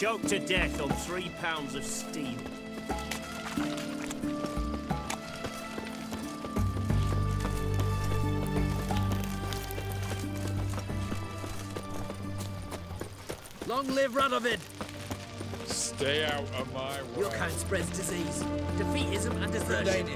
Choked to death on 3 pounds of steam. Long live Radovid! Stay out of my way. Your kind spreads disease, defeatism and desertion.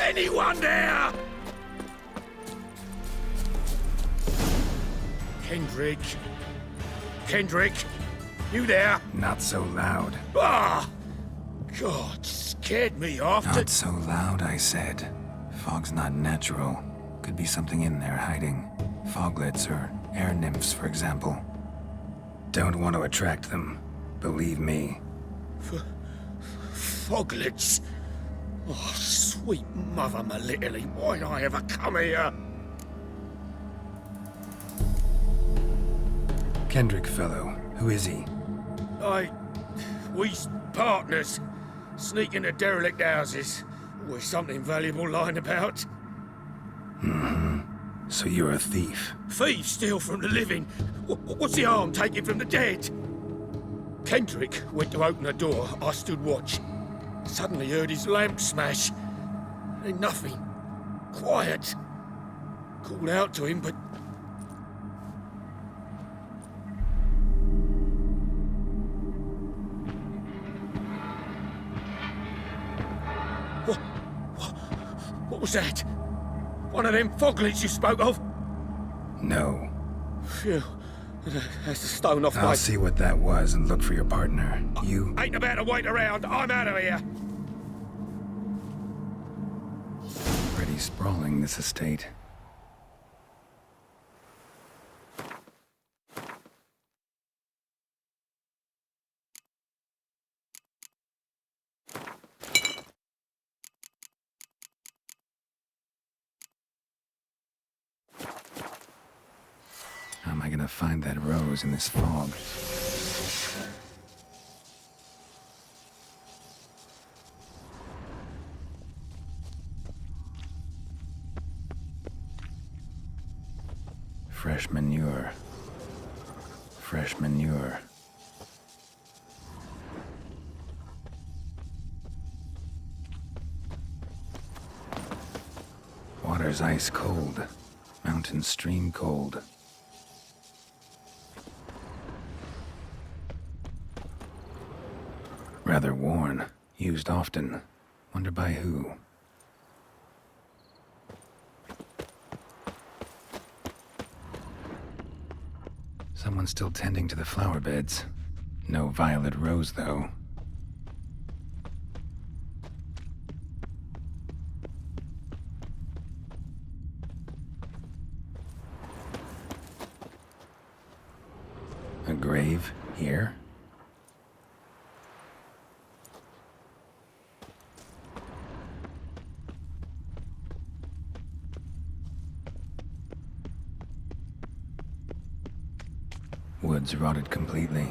Anyone there? Kendrick? Kendrick? You there? Not so loud. Ah! God, scared me off. Not so loud, I said. Fog's not natural. Could be something in there hiding. Foglets or air nymphs, for example. Don't want to attract them. Believe me. Foglets? Oh, sweet mother Melitterly, why'd I ever come here? Kendrick fellow, who is he? We's partners. Sneak into derelict houses. With something valuable lying about. Mm-hmm. So you're a thief? Thieves steal from the living. What's the harm taking from the dead? Kendrick went to open the door. I stood watch. Suddenly heard his lamp smash. Then nothing. Quiet. Called out to him, but... What was that? One of them foglets you spoke of? No. Phew. That's the stone off my... I'll see what that was and look for your partner. You... Ain't about to wait around. I'm out of here. Pretty sprawling, this estate. How am I gonna find that rose in this fog? Fresh manure. Fresh manure. Water's ice cold. Mountain stream cold. Rather worn. Used often. Wonder by who. Someone's still tending to the flower beds. No violet rose, though. A grave here? Woods rotted completely.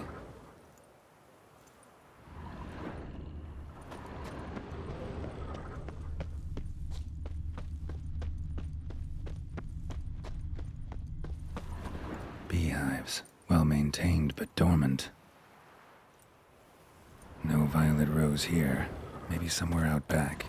Beehives, well maintained but dormant. No violet rose here. Maybe somewhere out back.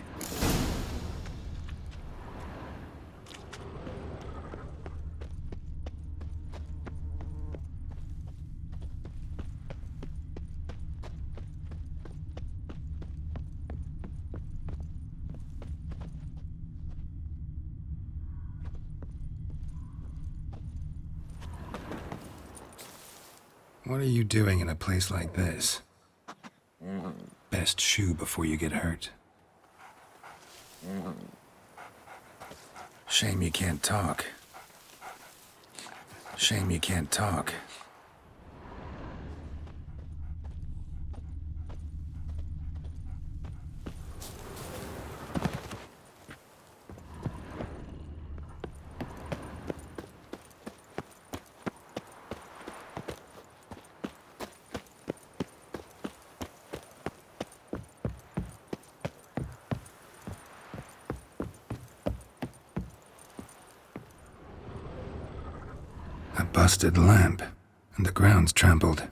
What are you doing in a place like this? Best shoe before you get hurt. Shame you can't talk. Shame you can't talk. A busted lamp, and the ground's trampled.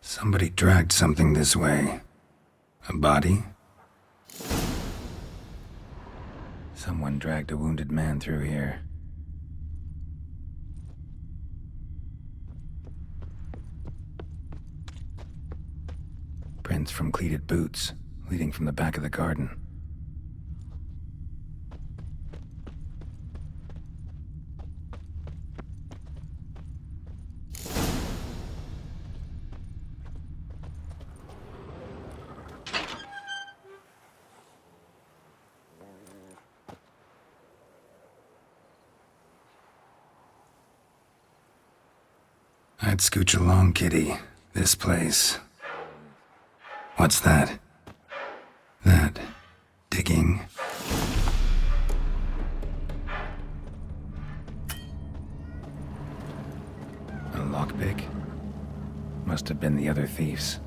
Somebody dragged something this way. A body? Someone dragged a wounded man through here. Prints from cleated boots, leading from the back of the garden. I'd scooch along, kitty. This place. What's that? That digging. A lockpick? Must have been the other thieves.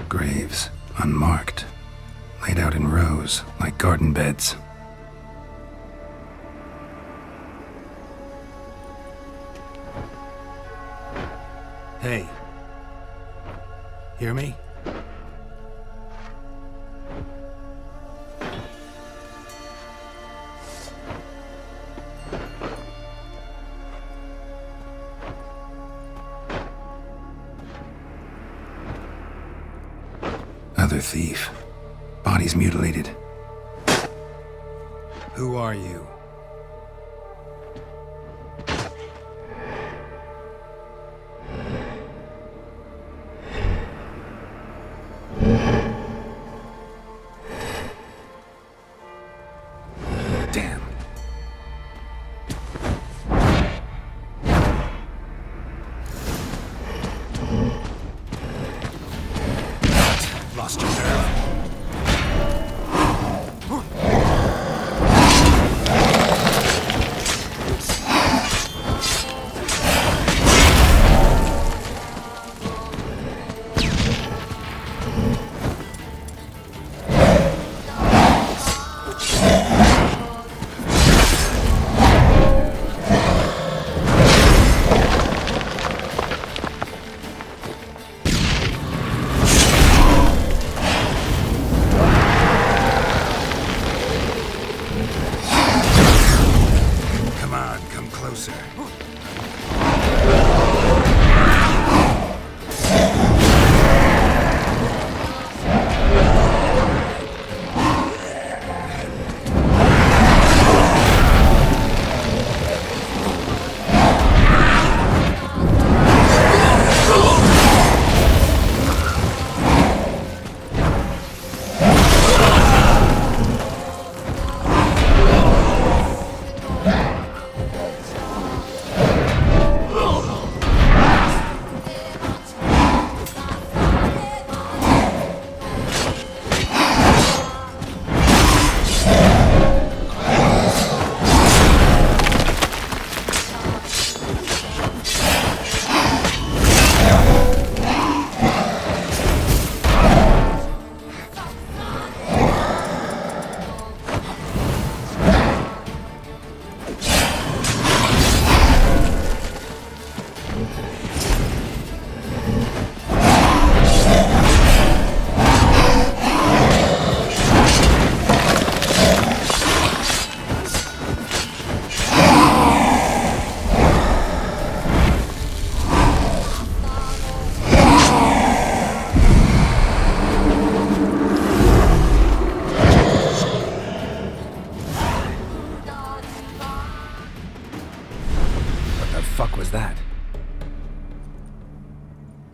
Graves, unmarked, laid out in rows like garden beds. Hey. Hear me? Other thief. Bodies mutilated. Who are you? Damn. Lost your nerve.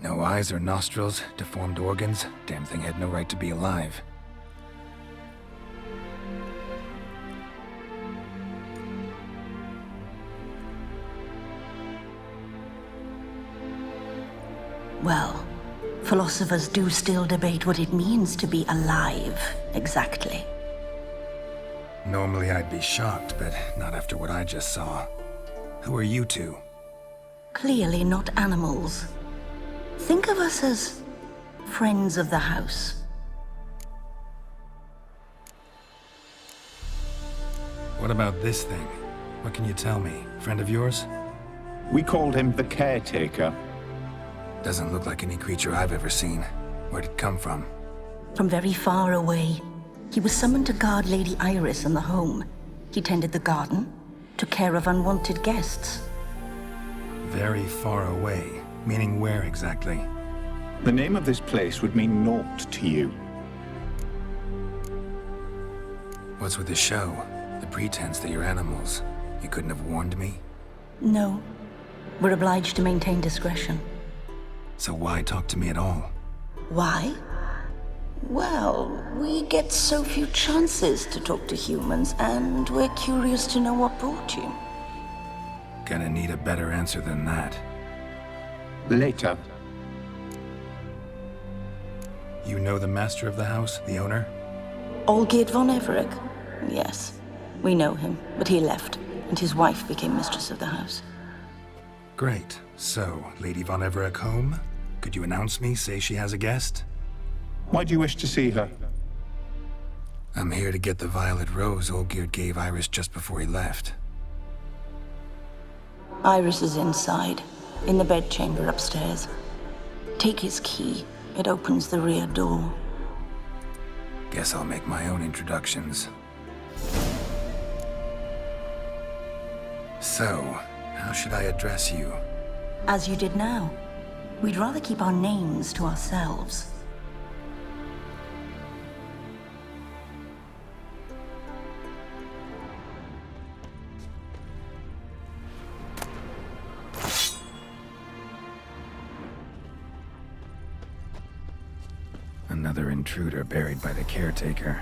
No eyes or nostrils, deformed organs. Damn thing had no right to be alive. Well, philosophers do still debate what it means to be alive, exactly. Normally I'd be shocked, but not after what I just saw. Who are you two? Clearly not animals. Think of us as friends of the house. What about this thing? What can you tell me? Friend of yours? We called him the Caretaker. Doesn't look like any creature I've ever seen. Where'd it come from? From very far away. He was summoned to guard Lady Iris and the home. He tended the garden, took care of unwanted guests. Very far away. Meaning where exactly? The name of this place would mean naught to you. What's with the show? The pretense that you're animals. You couldn't have warned me? No. We're obliged to maintain discretion. So why talk to me at all? Why? Well, we get so few chances to talk to humans, and we're curious to know what brought you. Gonna need a better answer than that. Later. You know the master of the house, the owner? Olgierd von Everett? Yes. We know him, but he left, and his wife became mistress of the house. Great. So, Lady von Everett home? Could you announce me, say she has a guest? Why do you wish to see her? I'm here to get the violet rose Olgierd gave Iris just before he left. Iris is inside, in the bedchamber upstairs. Take his key. It opens the rear door. Guess I'll make my own introductions. So, how should I address you? As you did now. We'd rather keep our names to ourselves. Another intruder buried by the caretaker.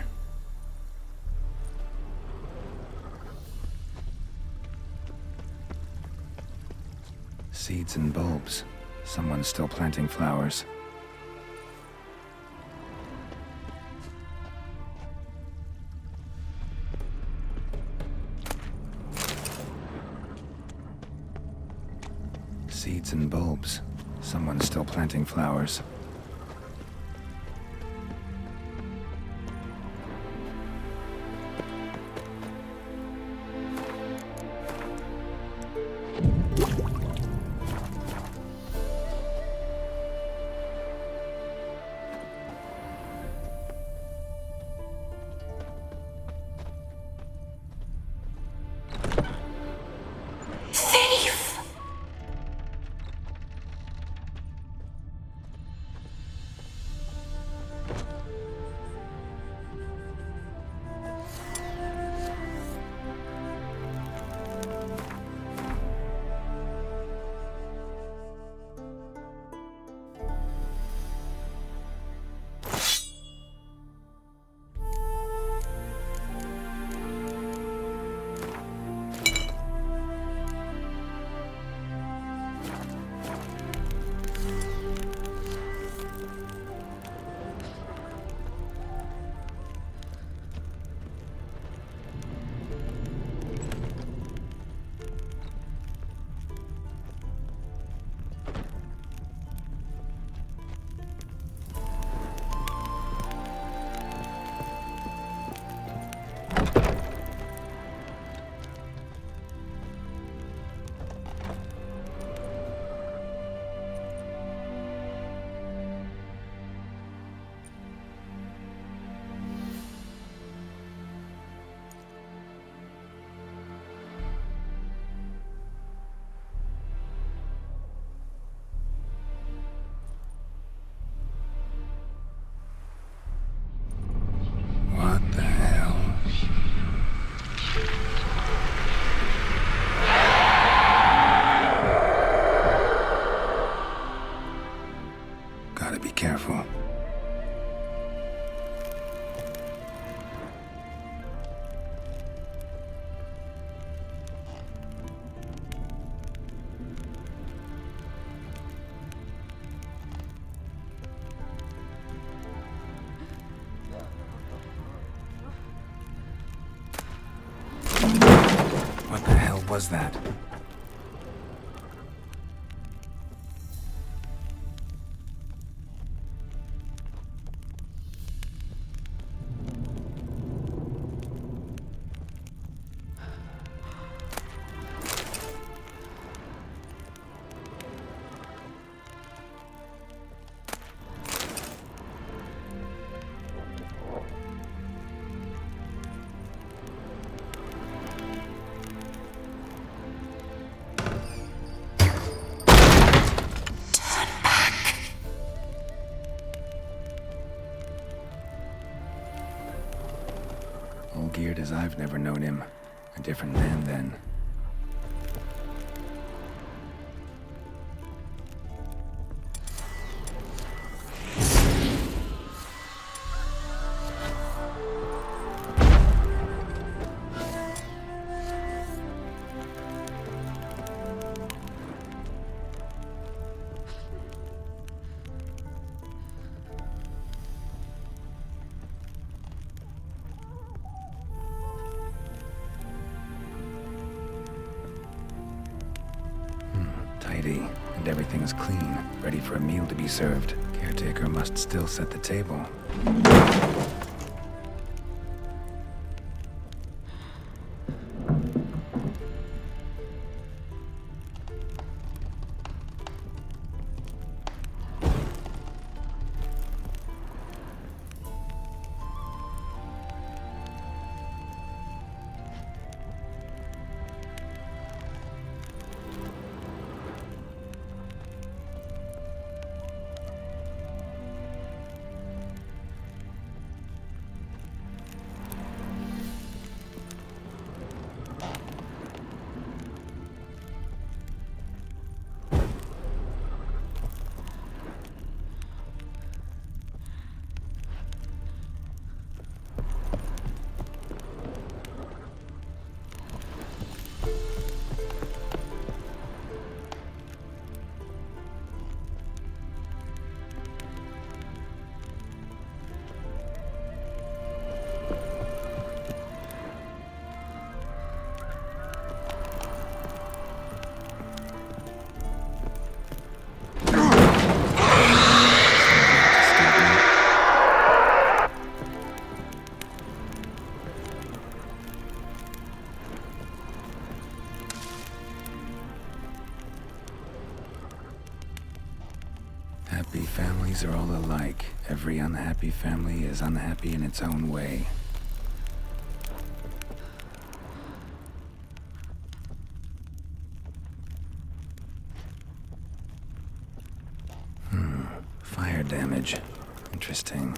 Seeds and bulbs. Someone's still planting flowers. Seeds and bulbs. Someone's still planting flowers. careful. What the hell was that? All geared as I've never known him. A different man then. Tidy, and everything's clean, ready for a meal to be served. Caretaker must still set the table. Happy families are all alike. Every unhappy family is unhappy in its own way. Fire damage. Interesting.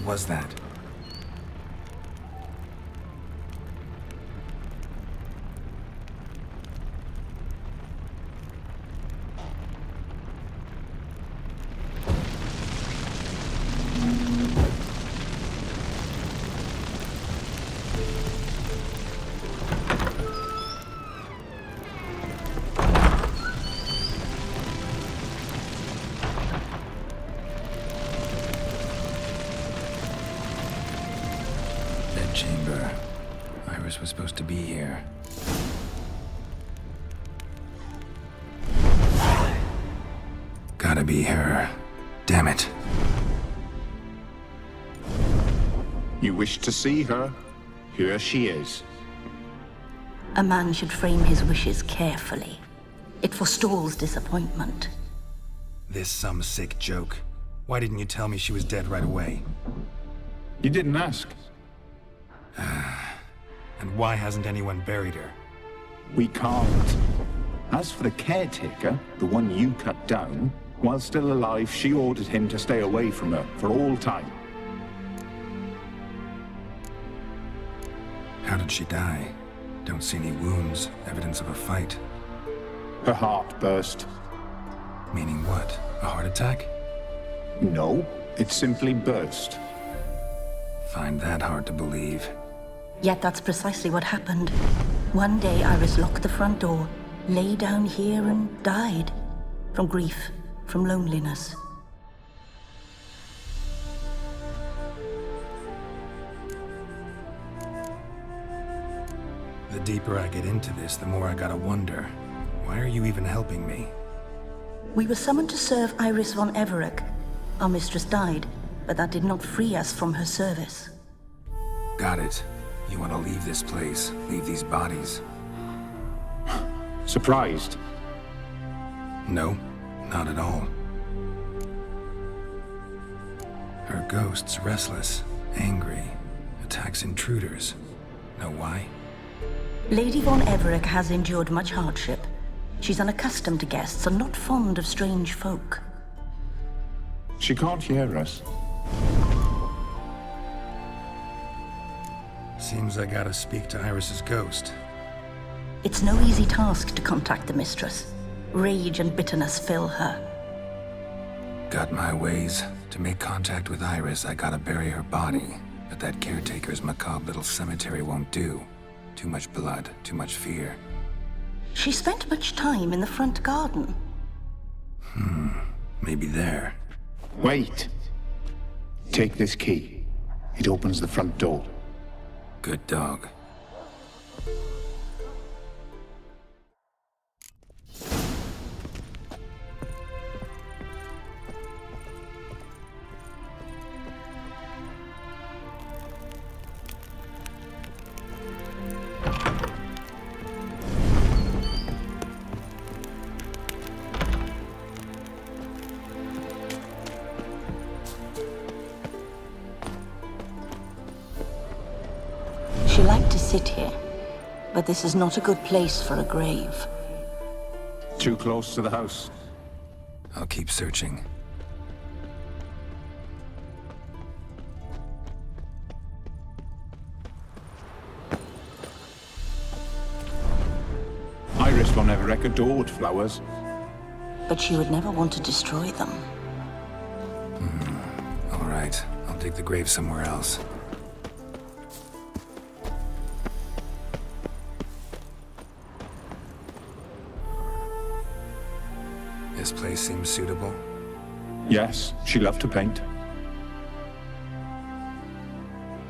was that? Chamber. Iris was supposed to be here. Gotta be her. Damn it. You wish to see her? Here she is. A man should frame his wishes carefully. It forestalls disappointment. This some sick joke. Why didn't you tell me she was dead right away? You didn't ask. And why hasn't anyone buried her? We can't. As for the caretaker, the one you cut down, while still alive, she ordered him to stay away from her for all time. How did she die? Don't see any wounds, evidence of a fight. Her heart burst. Meaning what? A heart attack? No, it simply burst. Find that hard to believe. Yet that's precisely what happened. One day Iris locked the front door, lay down here and died. From grief, from loneliness. The deeper I get into this, the more I gotta wonder. Why are you even helping me? We were summoned to serve Iris von Everec. Our mistress died, but that did not free us from her service. Got it. You want to leave this place, leave these bodies? Surprised? No, not at all. Her ghost's restless, angry, attacks intruders. Know why? Lady von Everec has endured much hardship. She's unaccustomed to guests and not fond of strange folk. She can't hear us. Seems I gotta speak to Iris's ghost. It's no easy task to contact the mistress. Rage and bitterness fill her. Got my ways. To make contact with Iris, I gotta bury her body. But that caretaker's macabre little cemetery won't do. Too much blood, too much fear. She spent much time in the front garden. Maybe there. Wait. Take this key. It opens the front door. Good dog. She liked to sit here, but this is not a good place for a grave. Too close to the house. I'll keep searching. Iris von Everec adored flowers. But she would never want to destroy them. All right, I'll dig the grave somewhere else. This place seems suitable. Yes, she loved to paint.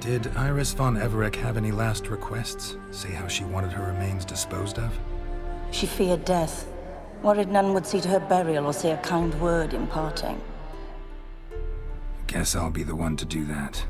Did Iris von Everec have any last requests? Say how she wanted her remains disposed of? She feared death, worried none would see to her burial or say a kind word in parting. Guess I'll be the one to do that.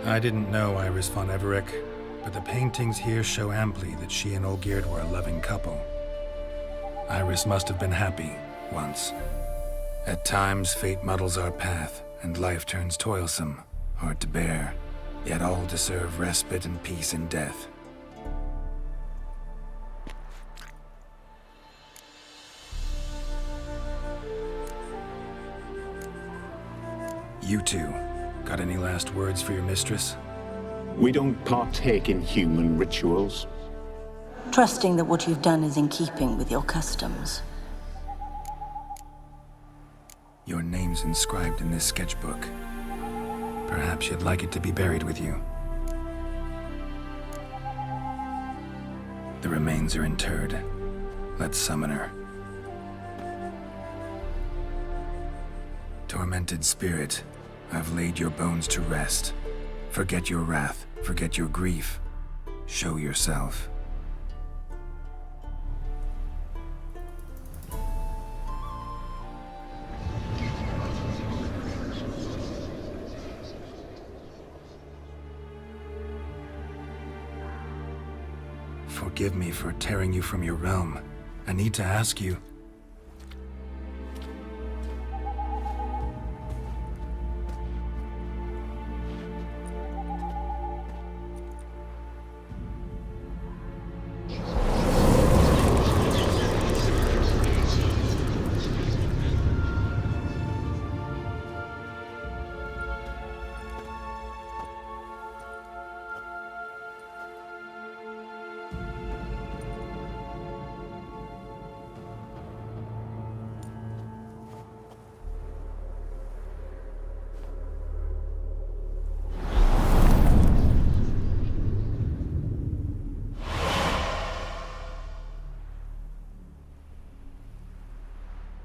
I didn't know Iris von Everec, but the paintings here show amply that she and Olgierd were a loving couple. Iris must have been happy, once. At times, fate muddles our path, and life turns toilsome, hard to bear. Yet all deserve respite and peace in death. You two, got any last words for your mistress? We don't partake in human rituals. Trusting that what you've done is in keeping with your customs. Your name's inscribed in this sketchbook. Perhaps you'd like it to be buried with you. The remains are interred. Let's summon her. Tormented spirit, I've laid your bones to rest. Forget your wrath, forget your grief. Show yourself. Forgive me for tearing you from your realm. I need to ask you.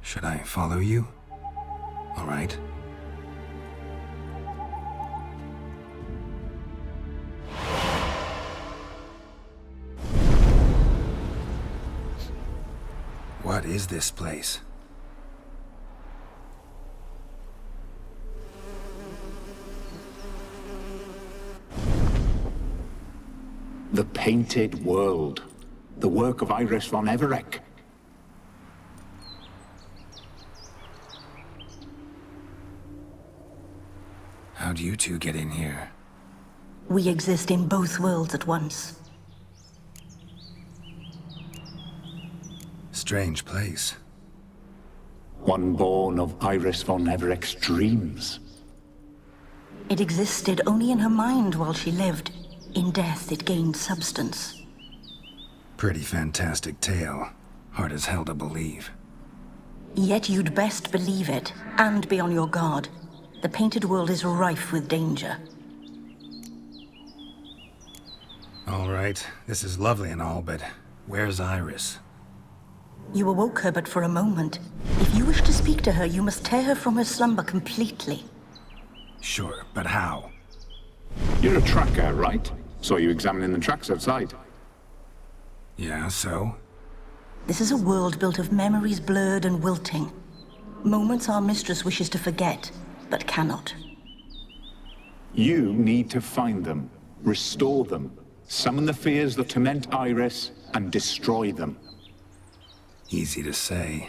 Should I follow you? All right. What is this place? The Painted World. The work of Iris von Everec. How'd you two get in here? We exist in both worlds at once. Strange place. One born of Iris von Everec's dreams. It existed only in her mind while she lived. In death, it gained substance. Pretty fantastic tale. Hard as hell to believe. Yet you'd best believe it, and be on your guard. The Painted World is rife with danger. All right, this is lovely and all, but where's Iris? You awoke her but for a moment. If you wish to speak to her, you must tear her from her slumber completely. Sure, but how? You're a tracker, right? Saw you examining the tracks outside. Yeah, so? This is a world built of memories blurred and wilting. Moments our mistress wishes to forget, but cannot. You need to find them, restore them, summon the fears that torment Iris, and destroy them. Easy to say.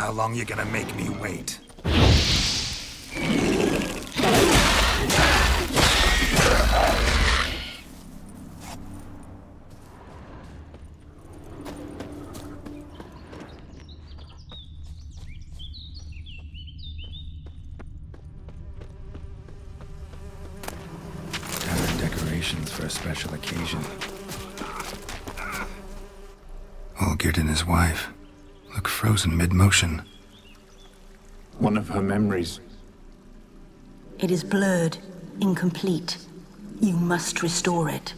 How long you gonna make me wait? decorations for a special occasion. Olgierd and his wife look frozen mid-motion. One of her memories. It is blurred, incomplete. You must restore it.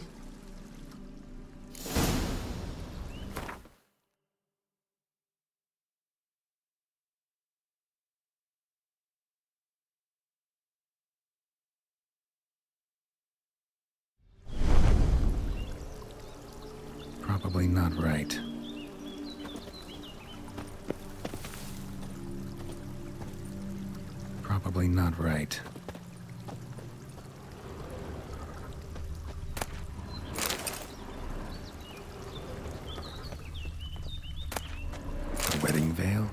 Probably not right. Probably not right. A wedding veil?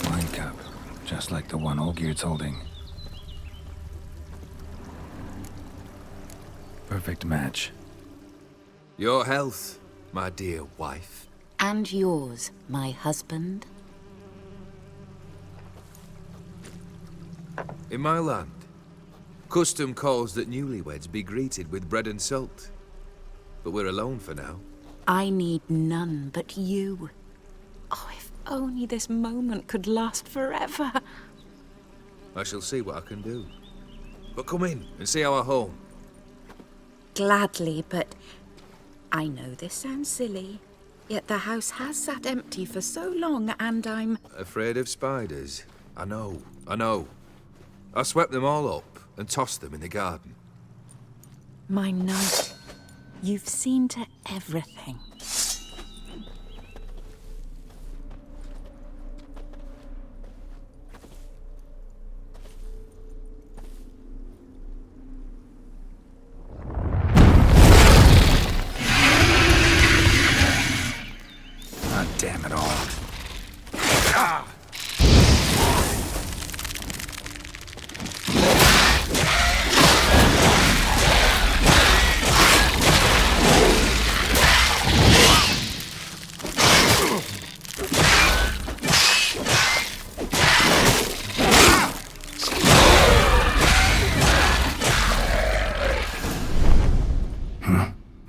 Wine cup, just like the one Olgierd's holding. Perfect match. Your health, my dear wife. And yours, my husband. In my land, custom calls that newlyweds be greeted with bread and salt. But we're alone for now. I need none but you. Oh, if only this moment could last forever. I shall see what I can do. But come in and see our home. Gladly, but I know this sounds silly, yet the house has sat empty for so long, and I'm... Afraid of spiders? I know. I swept them all up and tossed them in the garden. My knight, you've seen to everything. Damn it all.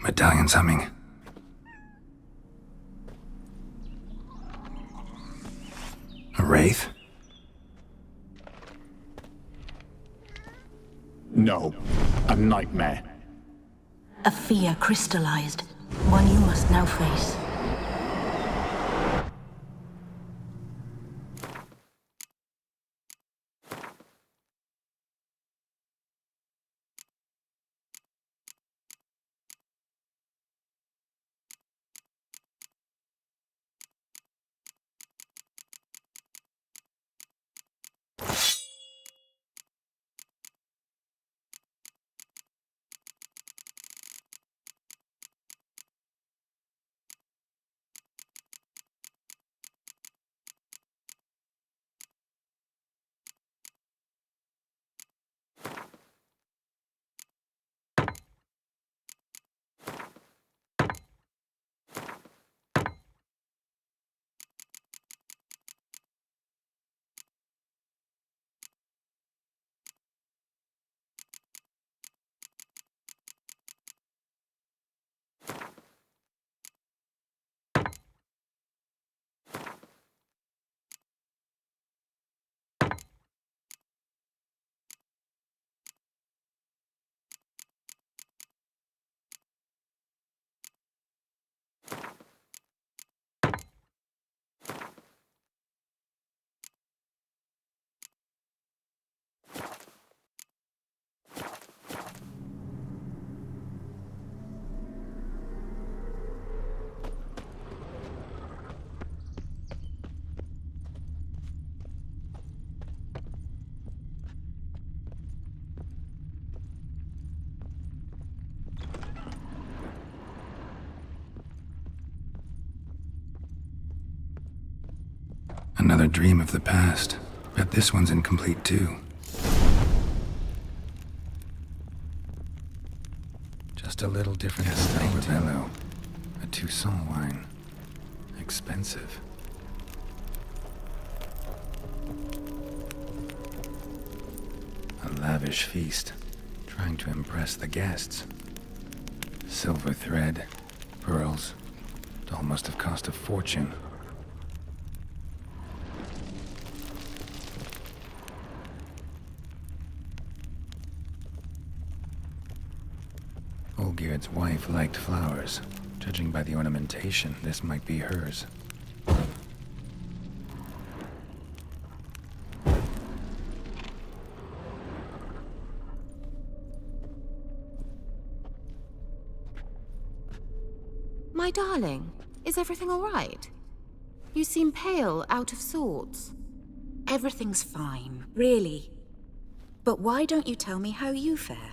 Medallion's humming. A wraith? No, a nightmare. A fear crystallized, one you must now face. Another dream of the past. Bet this one's incomplete too. Just a little different Bello. A Toussaint wine. Expensive. lavish feast, trying to impress the guests. Silver thread, pearls. It all must have cost a fortune. Olgierd's wife liked flowers. Judging by the ornamentation, this might be hers. My darling, is everything all right? You seem pale, out of sorts. Everything's fine, really. But why don't you tell me how you fare?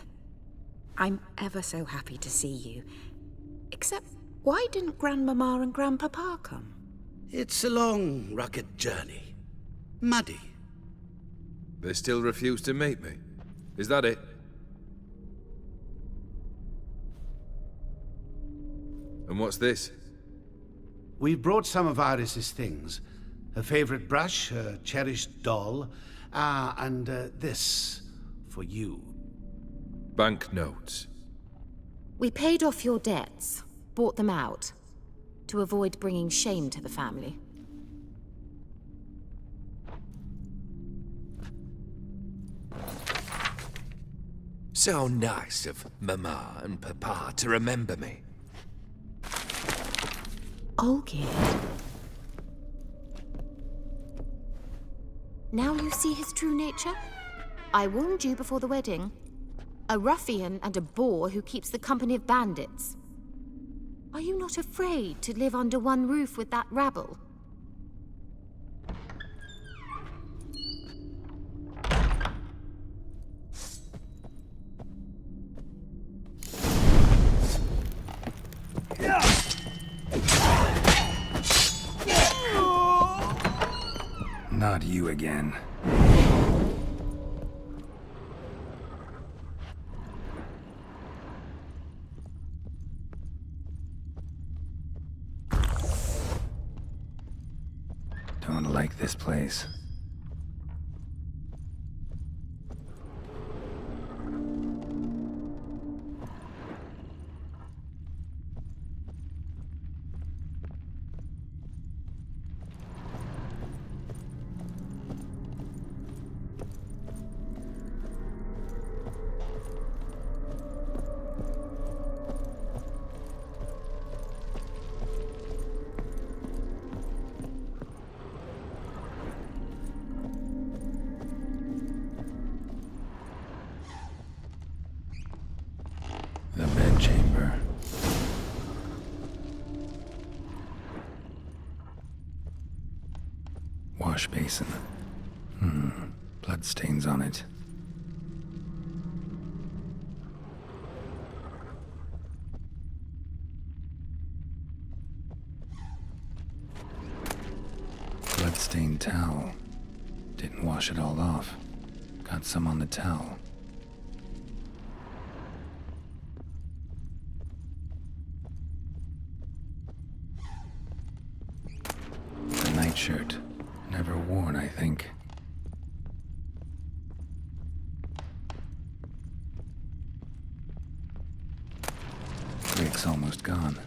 I'm ever so happy to see you. Except, why didn't Grandmama and Grandpapa come? It's a long, rugged journey. Muddy. They still refuse to meet me. Is that it? And what's this? We've brought some of Iris's things. Her favorite brush, her cherished doll, and this for you. Banknotes. We paid off your debts, bought them out, to avoid bringing shame to the family. So nice of Mama and Papa to remember me. Olgierd. Now you see his true nature? I warned you before the wedding. A ruffian and a boor who keeps the company of bandits. Are you not afraid to live under one roof with that rabble? Not you again. Don't like this place. The bedchamber. Wash basin. Bloodstains on it. Bloodstained towel. Didn't wash it all off. Got some on the towel. The nightshirt. Never worn, I think. Rick's almost gone.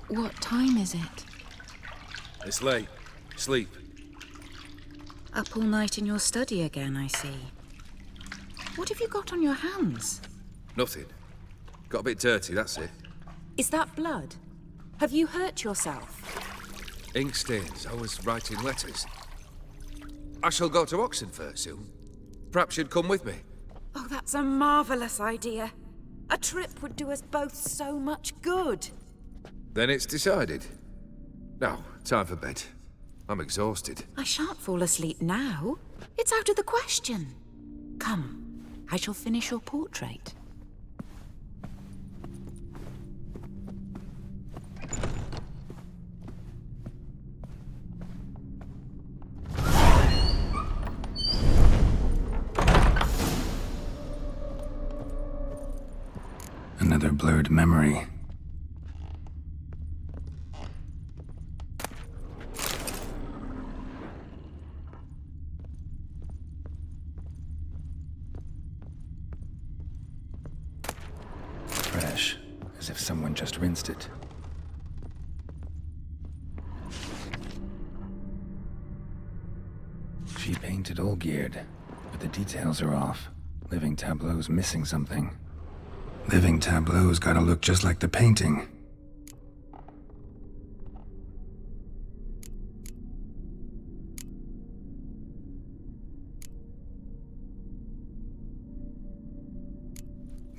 What time is it? It's late. Sleep. Up all night in your study again, I see. What have you got on your hands? Nothing. Got a bit dirty, that's it. Is that blood? Have you hurt yourself? Ink stains. I was writing letters. I shall go to Oxenfurt soon. Perhaps you'd come with me. Oh, that's a marvelous idea. A trip would do us both so much good. Then it's decided. Now, time for bed. I'm exhausted. I shan't fall asleep now. It's out of the question. Come, I shall finish your portrait. Another blurred memory. Fresh, as if someone just rinsed it. She painted Olgierd, but the details are off. Living tableau's missing something. Living tableau's gotta look just like the painting.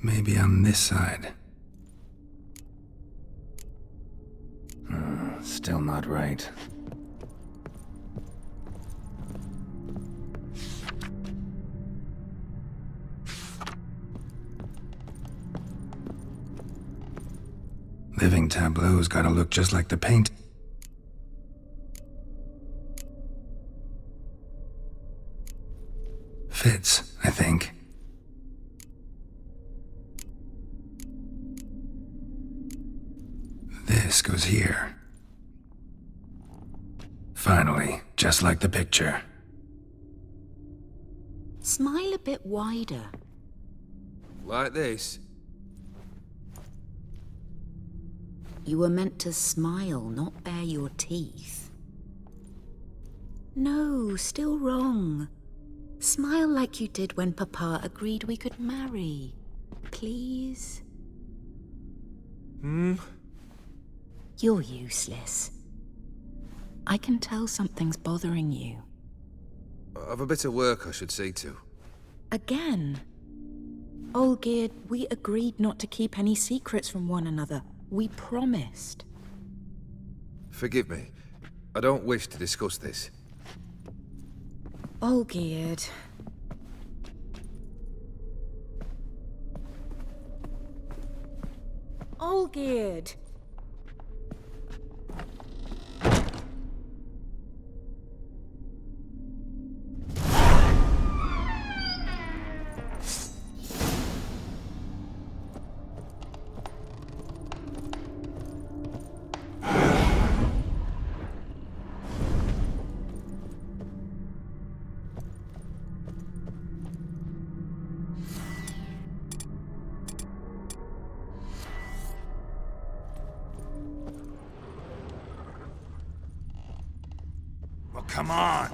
Maybe on this side. Still not right. Living tableau's gotta look just like the paint. Fits, I think. This goes here. Finally, just like the picture. Smile a bit wider. Like this? You were meant to smile, not bare your teeth. No, still wrong. Smile like you did when Papa agreed we could marry. Please? You're useless. I can tell something's bothering you. I've a bit of work I should see to. Again? Olgierd, we agreed not to keep any secrets from one another. We promised. Forgive me. I don't wish to discuss this. Olgierd. Olgierd! Come on!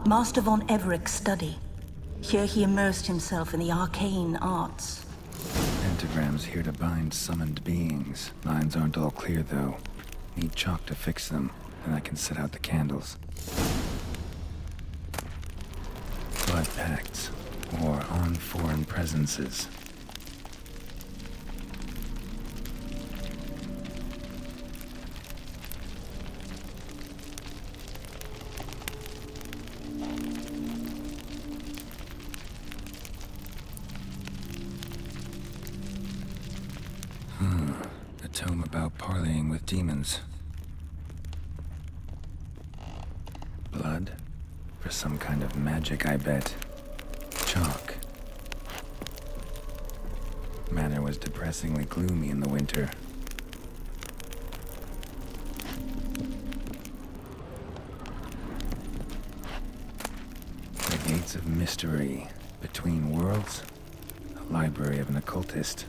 Master von Everett's study. Here he immersed himself in the arcane arts. Pentagrams here to bind summoned beings. Lines aren't all clear, though. Need chalk to fix them, and I can set out the candles. Blood pacts, or on foreign presences. A tome about parleying with demons. Blood? For some kind of magic, I bet. Chalk. Manor was depressingly gloomy in the winter. The Gates of Mystery. Between Worlds? A library of an occultist.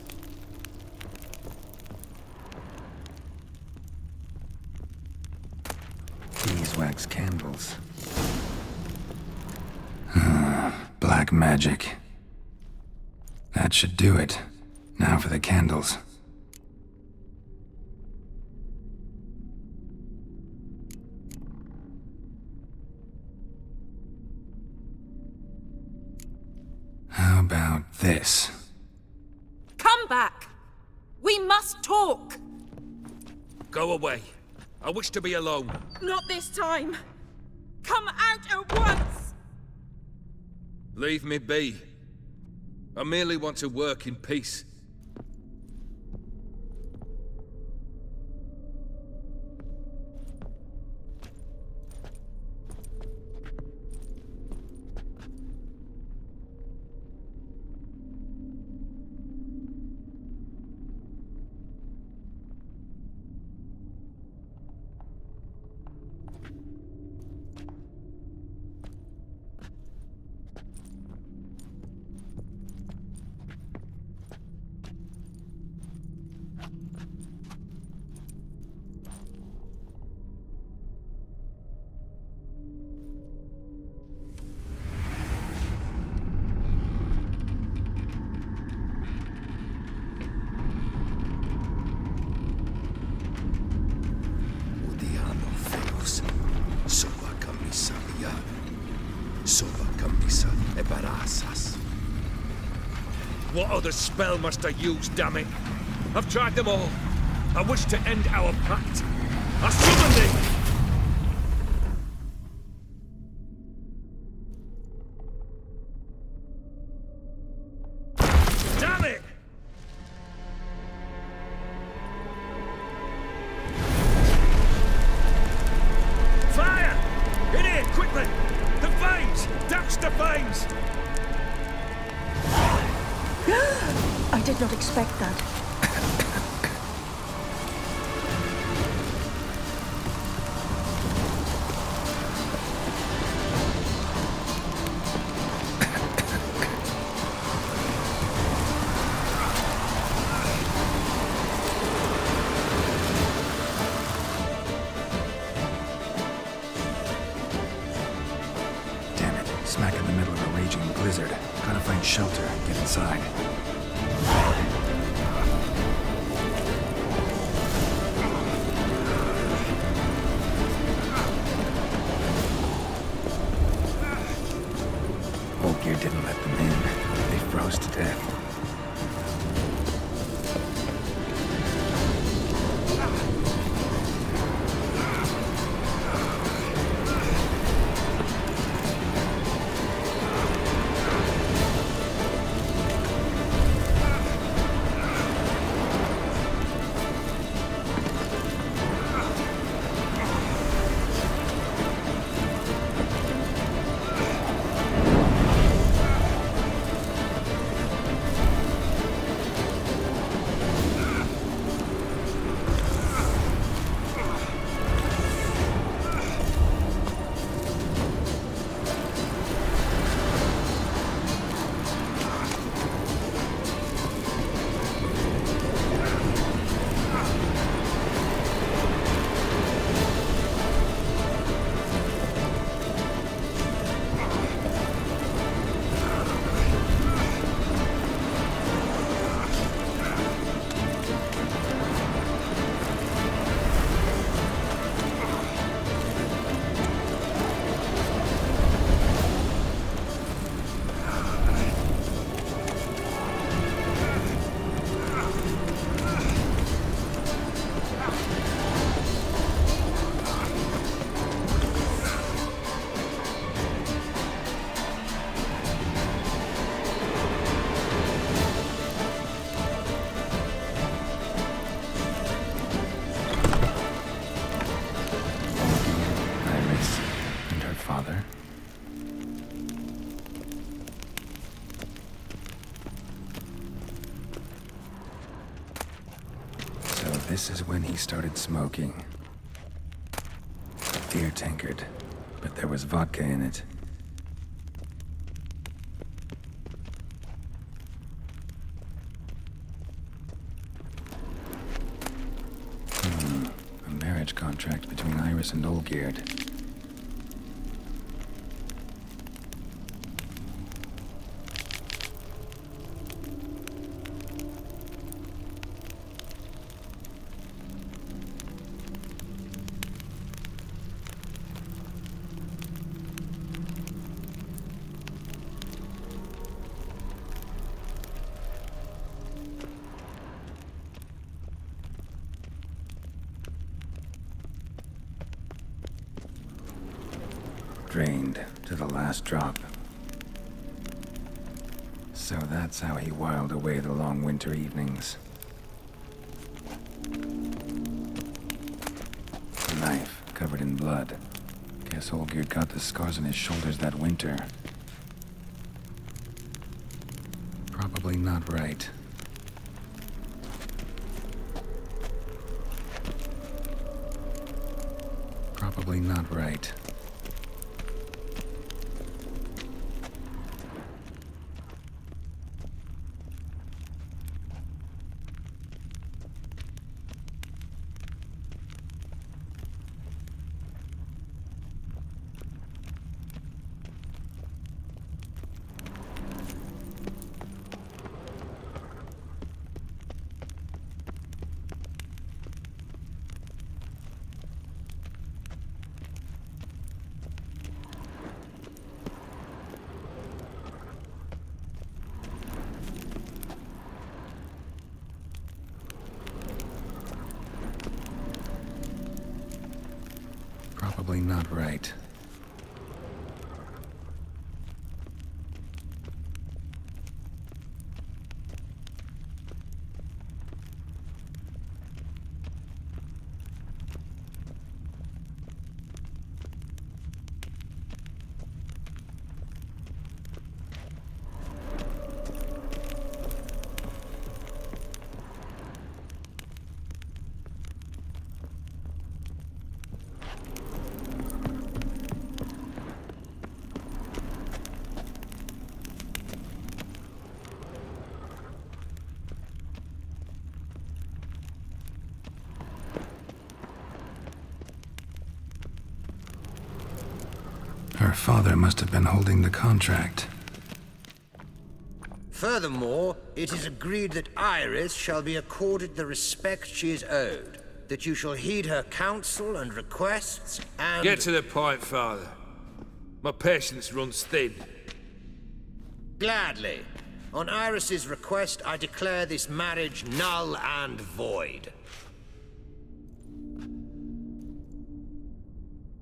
Beeswax candles. Black magic. That should do it. Now for the candles. How about this? Come back! We must talk! Go away. I wish to be alone. Not this time! Come out at once! Leave me be. I merely want to work in peace. What other spell must I use, damn it? I've tried them all. I wish to end our pact. I summon thee! Damn it! Fire! In here, quickly! The flames! Douse the flames! I did not expect that. Damn it, smack in the middle of a raging blizzard. Gotta find shelter and get inside. Gear didn't let them in. They froze to death. This is when he started smoking. Beer tankard, but there was vodka in it. A marriage contract between Iris and Olgierd. to the last drop. So that's how he whiled away the long winter evenings. A knife covered in blood. Guess Olgierd got the scars on his shoulders that winter. Probably not right. Probably not right. Probably not right. Her father must have been holding the contract. Furthermore, it is agreed that Iris shall be accorded the respect she is owed, that you shall heed her counsel and requests, and... Get to the point, Father. My patience runs thin. Gladly. On Iris's request, I declare this marriage null and void.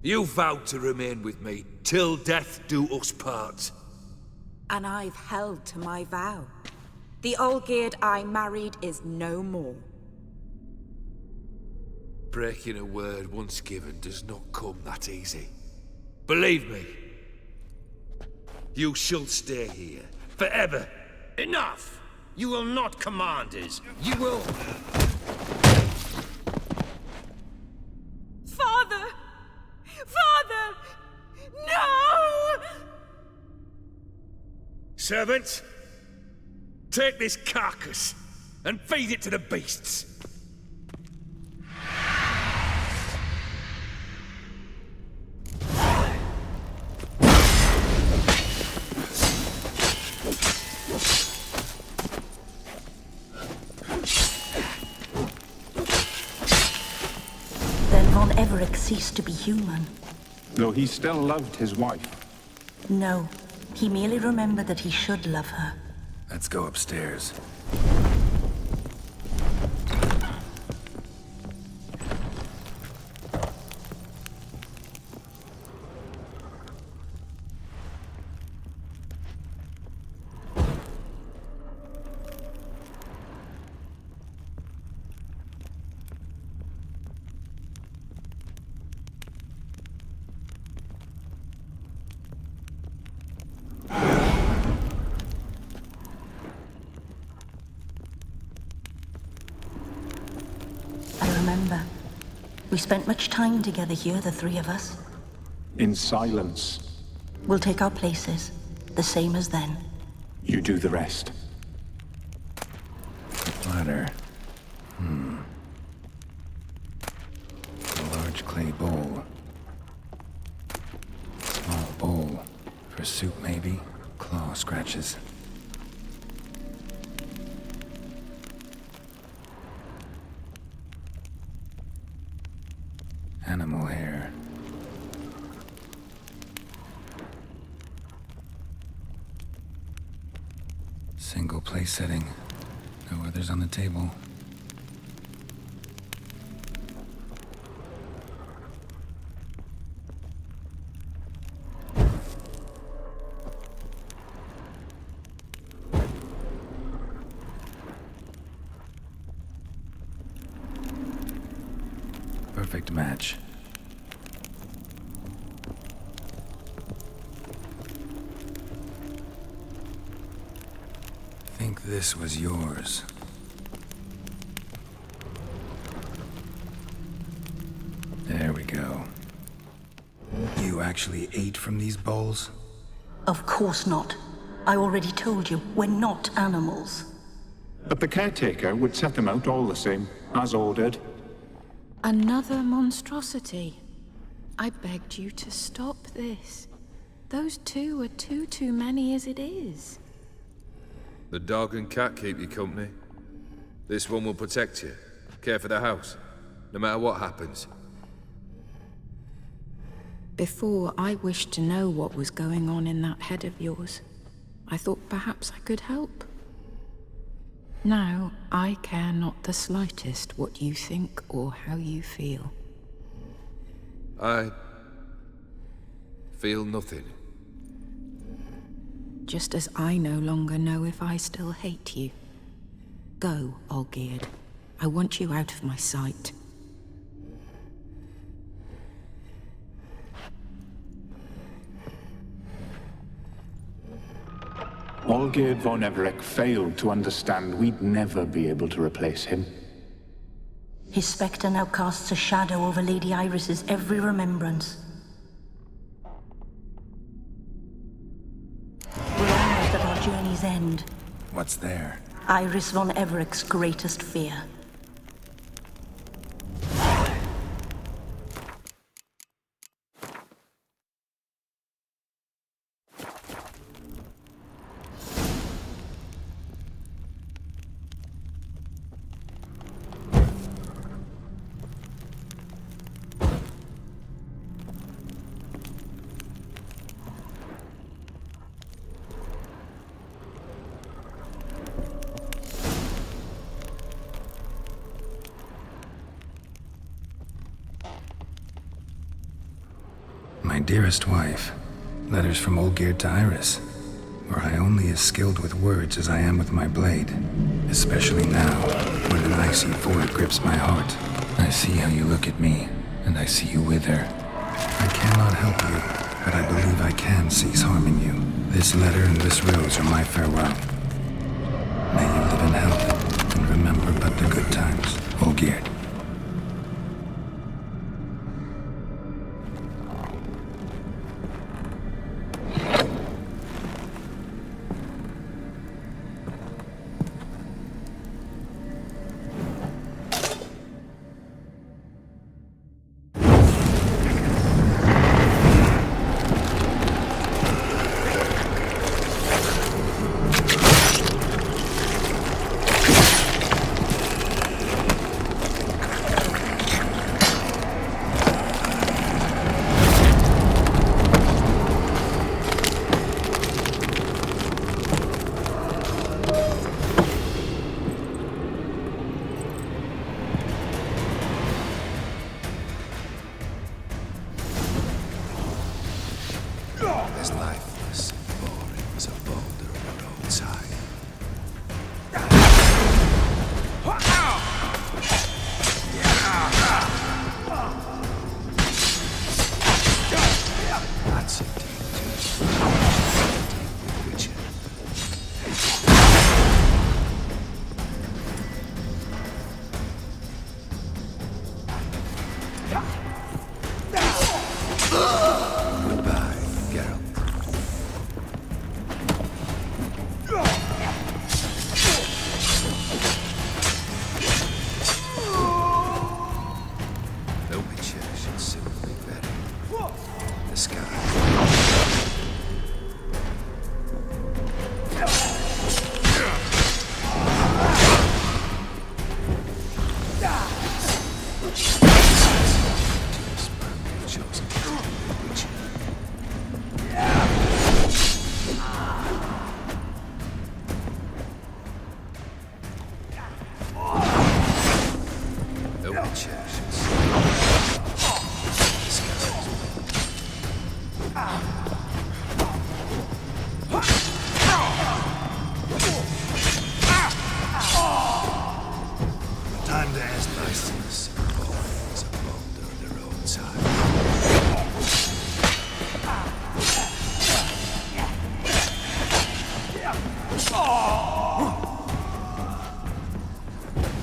You vowed to remain with me till death do us part. And I've held to my vow. The Olgierd I married is no more. Breaking a word once given does not come that easy. Believe me. You shall stay here, forever. Enough! You will not command us. You will... Father! Father! No! Servants, take this carcass and feed it to the beasts. Then Von Everett ceased to be human. Though he still loved his wife. No, he merely remembered that he should love her. Let's go upstairs. We spent much time together here, the three of us. In silence. We'll take our places, the same as then. You do the rest. Ladder. A large clay bowl. Small bowl. For soup, maybe? Claw scratches. Animal hair. Single place setting. No others on the table. perfect match. Think this was yours. There we go. You actually ate from these bowls? Of course not. I already told you, we're not animals. But the caretaker would set them out all the same, as ordered. Another monstrosity. I begged you to stop this. Those two are too many as it is. The dog and cat keep you company. This one will protect you, care for the house, no matter what happens. Before, I wished to know what was going on in that head of yours. I thought perhaps I could help. Now, I care not the slightest what you think or how you feel. I feel nothing. Just as I no longer know if I still hate you. Go, Olgierd. I want you out of my sight. Olgierd von Everec failed to understand we'd never be able to replace him. His spectre now casts a shadow over Lady Iris's every remembrance. We're almost at our journey's end. What's there? Iris von Everec's greatest fear. My dearest wife, letters from Olgierd to Iris. Were I only as skilled with words as I am with my blade, especially now, when an icy void grips my heart. I see how you look at me, and I see you with her. I cannot help you, but I believe I can cease harming you. This letter and this rose are my farewell. May you live in health, and remember but the good times, Olgierd.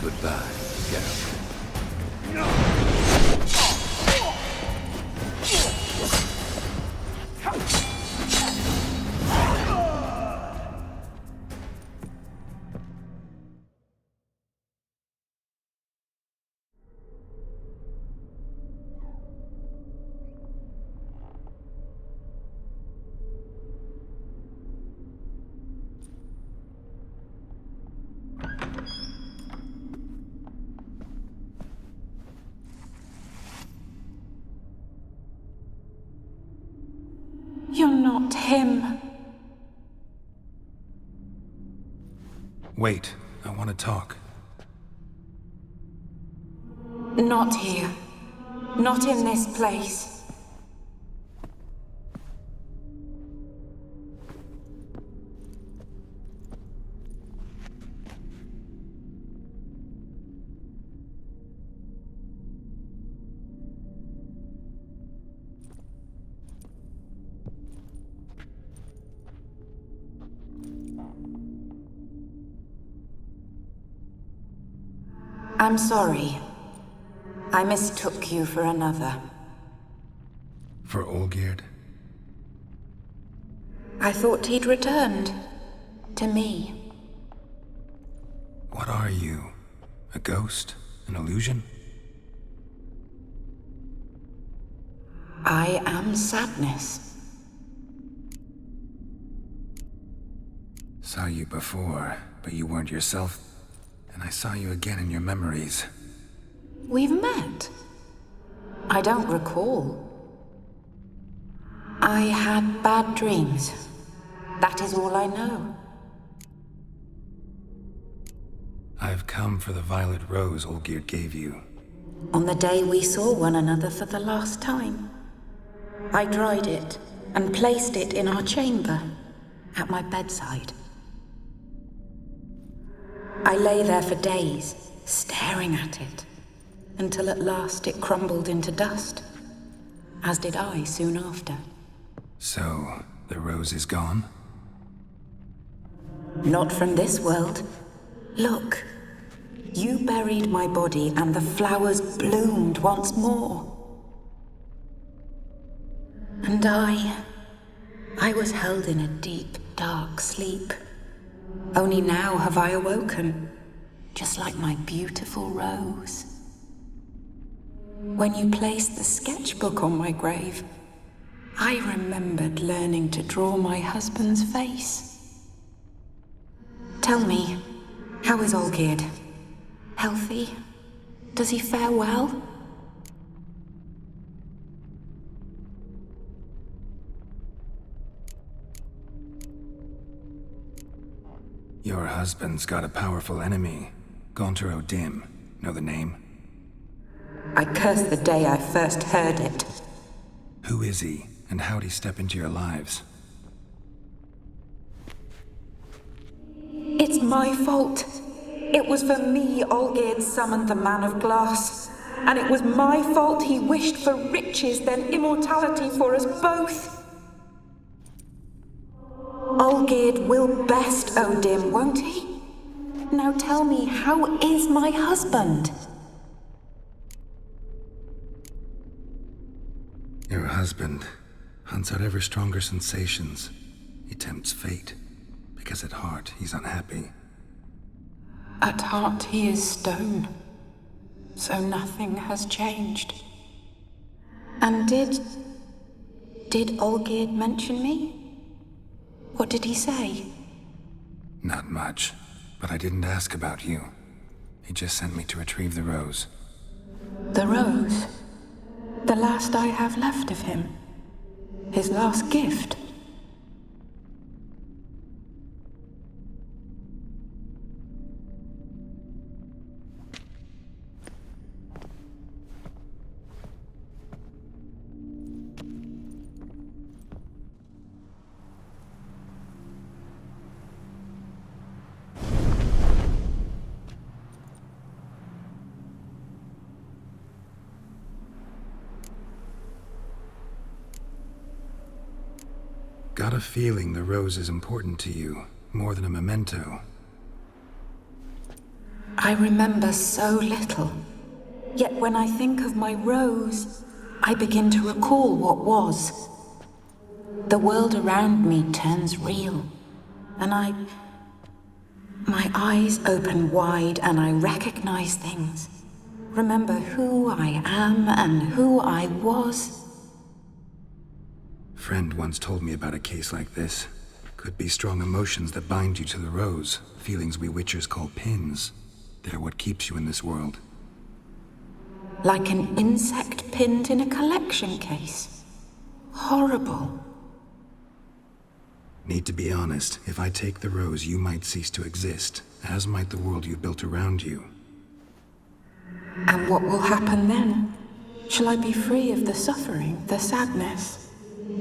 Goodbye, Geralt. You're not him. Wait, I want to talk. Not here. Not in this place. I'm sorry. I mistook you for another. For Olgierd? I thought he'd returned. To me. What are you? A ghost? An illusion? I am sadness. Saw you before, but you weren't yourself. And I saw you again in your memories. We've met? I don't recall. I had bad dreams. That is all I know. I've come for the violet rose Olgierd gave you. On the day we saw one another for the last time, I dried it and placed it in our chamber, at my bedside. I lay there for days, staring at it, until at last it crumbled into dust, as did I soon after. So, the rose is gone? Not from this world. Look, you buried my body and the flowers bloomed once more. And I was held in a deep, dark sleep. Only now have I awoken, just like my beautiful rose. When you placed the sketchbook on my grave, I remembered learning to draw my husband's face. Tell me, how is Olgierd? Healthy? Does he fare well? Your husband's got a powerful enemy. Gaunter O'Dim. Know the name? I curse the day I first heard it. Who is he, and how'd he step into your lives? It's my fault. It was for me Olgierd summoned the Man of Glass. And it was my fault he wished for riches, then immortality for us both. Olgierd will best O'Dim, won't he? Now tell me, how is my husband? Your husband hunts out ever stronger sensations. He tempts fate, because at heart he's unhappy. At heart he is stone, so nothing has changed. And did Olgierd mention me? What did he say? Not much, but I didn't ask about you. He just sent me to retrieve the rose. The rose? The last I have left of him? His last gift? Got a feeling the rose is important to you. more than a memento. I remember so little. Yet when I think of my rose, I begin to recall what was. The world around me turns real, and my eyes open wide and I recognize things. Remember who I am and who I was. Friend once told me about a case like this. Could be strong emotions that bind you to the rose, feelings we witchers call pins. They're what keeps you in this world. Like an insect pinned in a collection case. Horrible. Need to be honest, if I take the rose, you might cease to exist, as might the world you've built around you. And what will happen then? Shall I be free of the suffering, the sadness?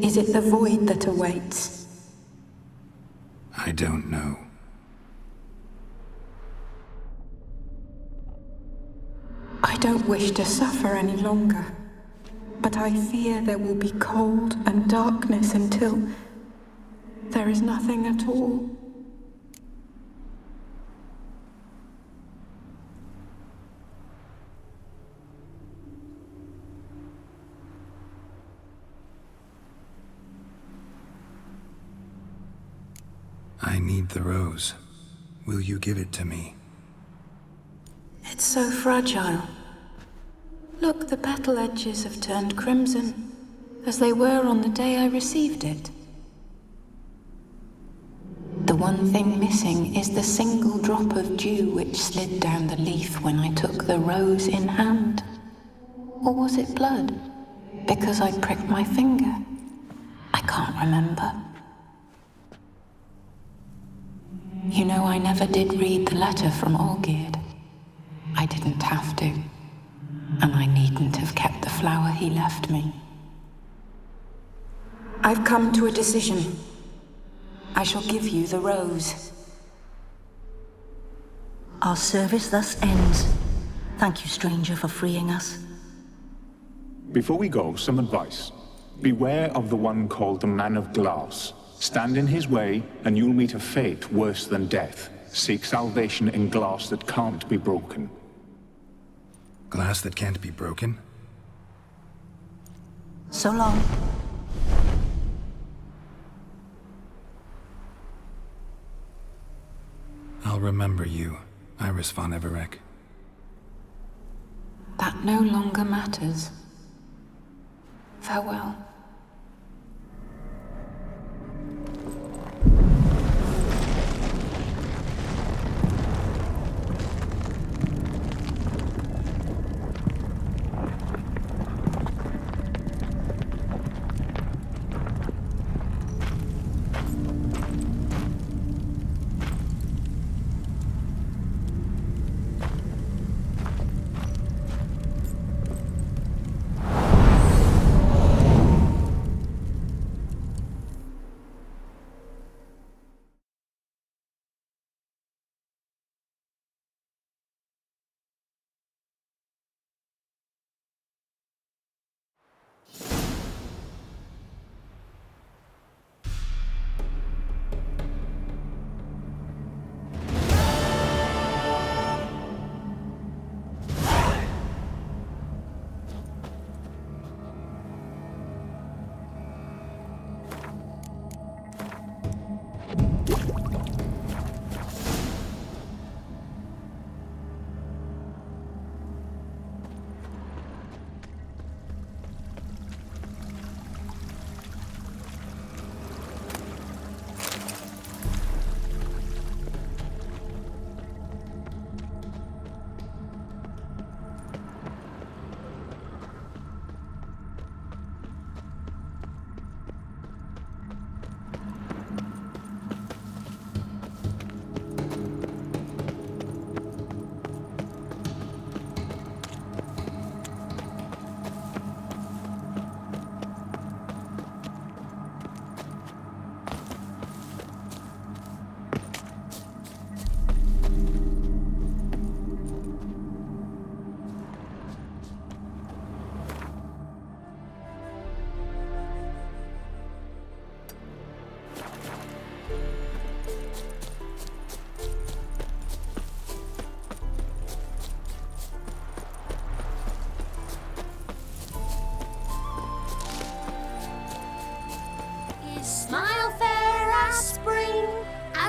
Is it the void that awaits? I don't know. I don't wish to suffer any longer, but I fear there will be cold and darkness until there is nothing at all. I need the rose. Will you give it to me? It's so fragile. Look, the petal edges have turned crimson, as they were on the day I received it. The one thing missing is the single drop of dew which slid down the leaf when I took the rose in hand. Or was it blood? Because I pricked my finger? I can't remember. You know, I never did read the letter from Olgierd. I didn't have to. And I needn't have kept the flower he left me. I've come to a decision. I shall give you the rose. Our service thus ends. Thank you, stranger, for freeing us. Before we go, some advice. Beware of the one called the Man of Glass. Stand in his way, and you'll meet a fate worse than death. Seek salvation in glass that can't be broken. Glass that can't be broken? So long. I'll remember you, Iris von Everec. That no longer matters. Farewell.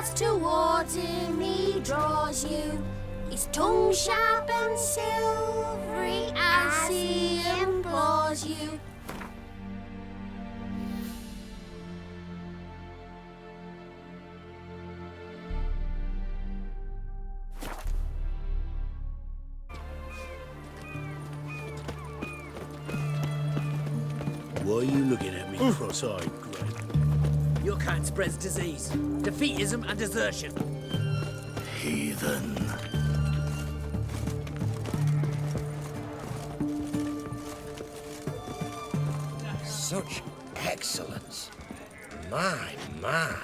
as towards him he draws you. His tongue sharp and silvery as he implores you. Why are you looking at me cross-eyed, Greg? Your kind spreads disease, defeatism and desertion. Heathen. Such excellence. My, my.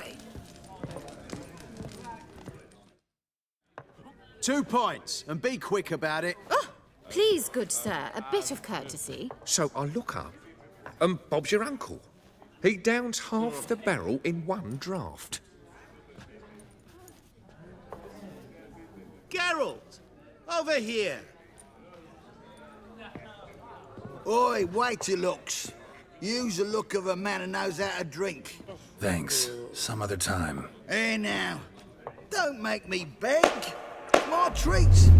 2 points, and be quick about it. Oh, please, good sir, a bit of courtesy. So I look up, and Bob's your uncle. He downs half the barrel in one draught. Geralt! Over here! Oi, wait your looks. Use the look of a man who knows how to drink. Thanks. Some other time. Here now. Don't make me beg. More treats.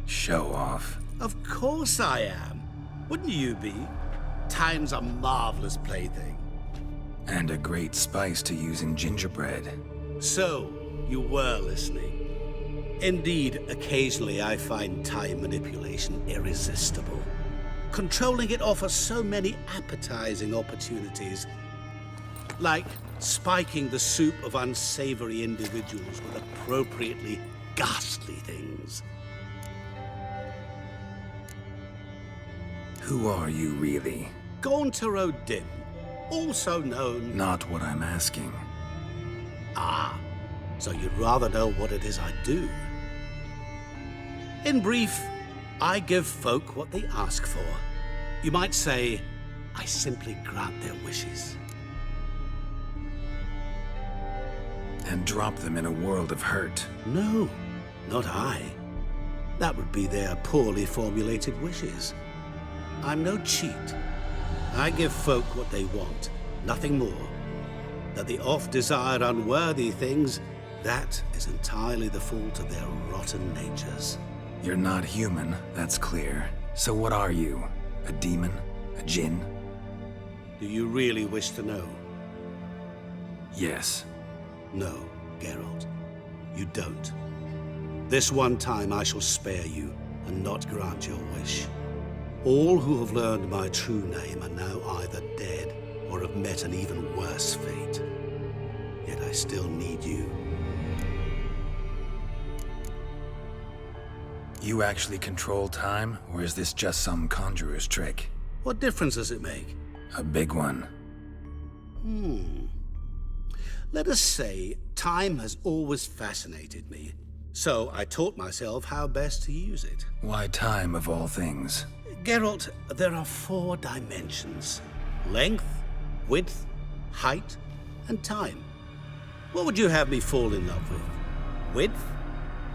Show off. Of course I am. Wouldn't you be? Time's a marvelous plaything. And a great spice to use in gingerbread. So, you were listening. Indeed, occasionally I find time manipulation irresistible. Controlling it offers so many appetizing opportunities. Like spiking the soup of unsavory individuals with appropriately ghastly things. Who are you, really? Gaunter O'Dim, also known... Not what I'm asking. Ah, so you'd rather know what it is I do. In brief, I give folk what they ask for. You might say, I simply grant their wishes. And drop them in a world of hurt. No, not I. That would be their poorly formulated wishes. I'm no cheat. I give folk what they want, nothing more. That they oft desire unworthy things, that is entirely the fault of their rotten natures. You're not human, that's clear. So what are you? A demon? A djinn? Do you really wish to know? Yes. No, Geralt. You don't. This one time I shall spare you and not grant your wish. All who have learned my true name are now either dead or have met an even worse fate. Yet I still need you. You actually control time, or is this just some conjurer's trick? What difference does it make? A big one. Let us say time has always fascinated me. So I taught myself how best to use it. Why time, of all things? Geralt, there are 4 dimensions. Length, width, height, and time. What would you have me fall in love with? Width?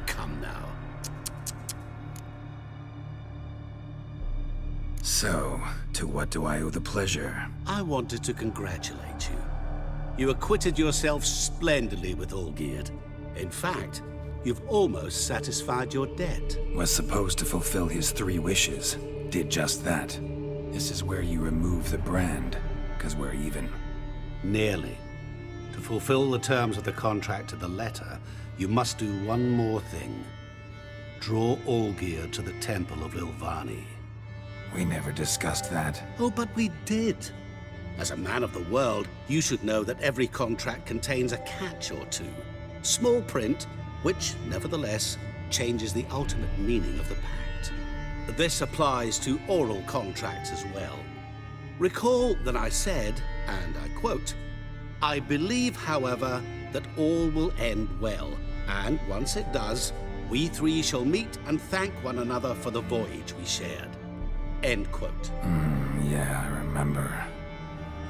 Come now. So, to what do I owe the pleasure? I wanted to congratulate you. You acquitted yourself splendidly with Olgierd. In fact, you've almost satisfied your debt. Was supposed to fulfill his 3 wishes. Did just that. This is where you remove the brand, because we're even. Nearly. To fulfill the terms of the contract to the letter, you must do one more thing. Draw Olgierd to the Temple of Lilvani. We never discussed that. Oh, but we did. As a man of the world, you should know that every contract contains a catch or two. Small print, which, nevertheless, changes the ultimate meaning of the pact. This applies to oral contracts as well. Recall that I said, and I quote, "I believe, however, that all will end well, and once it does, we 3 shall meet and thank one another for the voyage we shared." End quote. Yeah, I remember.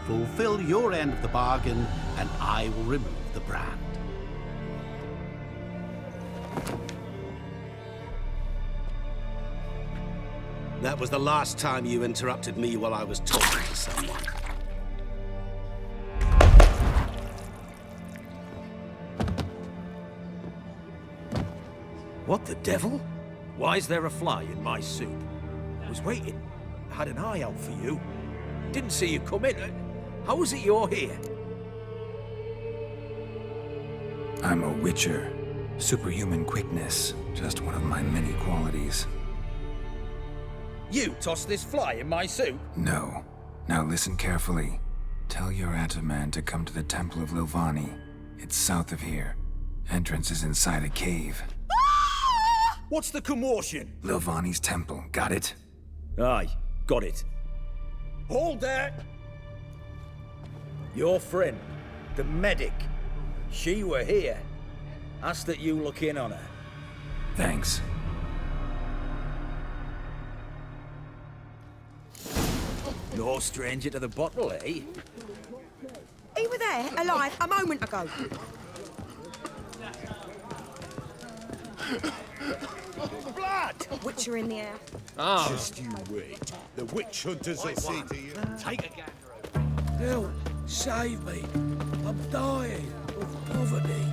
Fulfill your end of the bargain, and I will remove the brand. That was the last time you interrupted me while I was talking to someone. What the devil? Why is there a fly in my soup? I was waiting. I had an eye out for you. Didn't see you come in. How is it you're here? I'm a witcher. Superhuman quickness. Just one of my many qualities. You tossed this fly in my soup? No. Now listen carefully. Tell your Ataman to come to the Temple of Lilvani. It's south of here. Entrance is inside a cave. What's the commotion? Lilvani's temple, got it? Aye, got it. Hold there! Your friend, the medic, she were here. Ask that you look in on her. Thanks. No stranger to the bottle, eh? He were there, alive, a moment ago. Blood! Witcher in the air. Ah. Just you wait. The witch hunters will see to you. Take a gander. Help! Save me! I'm dying of poverty.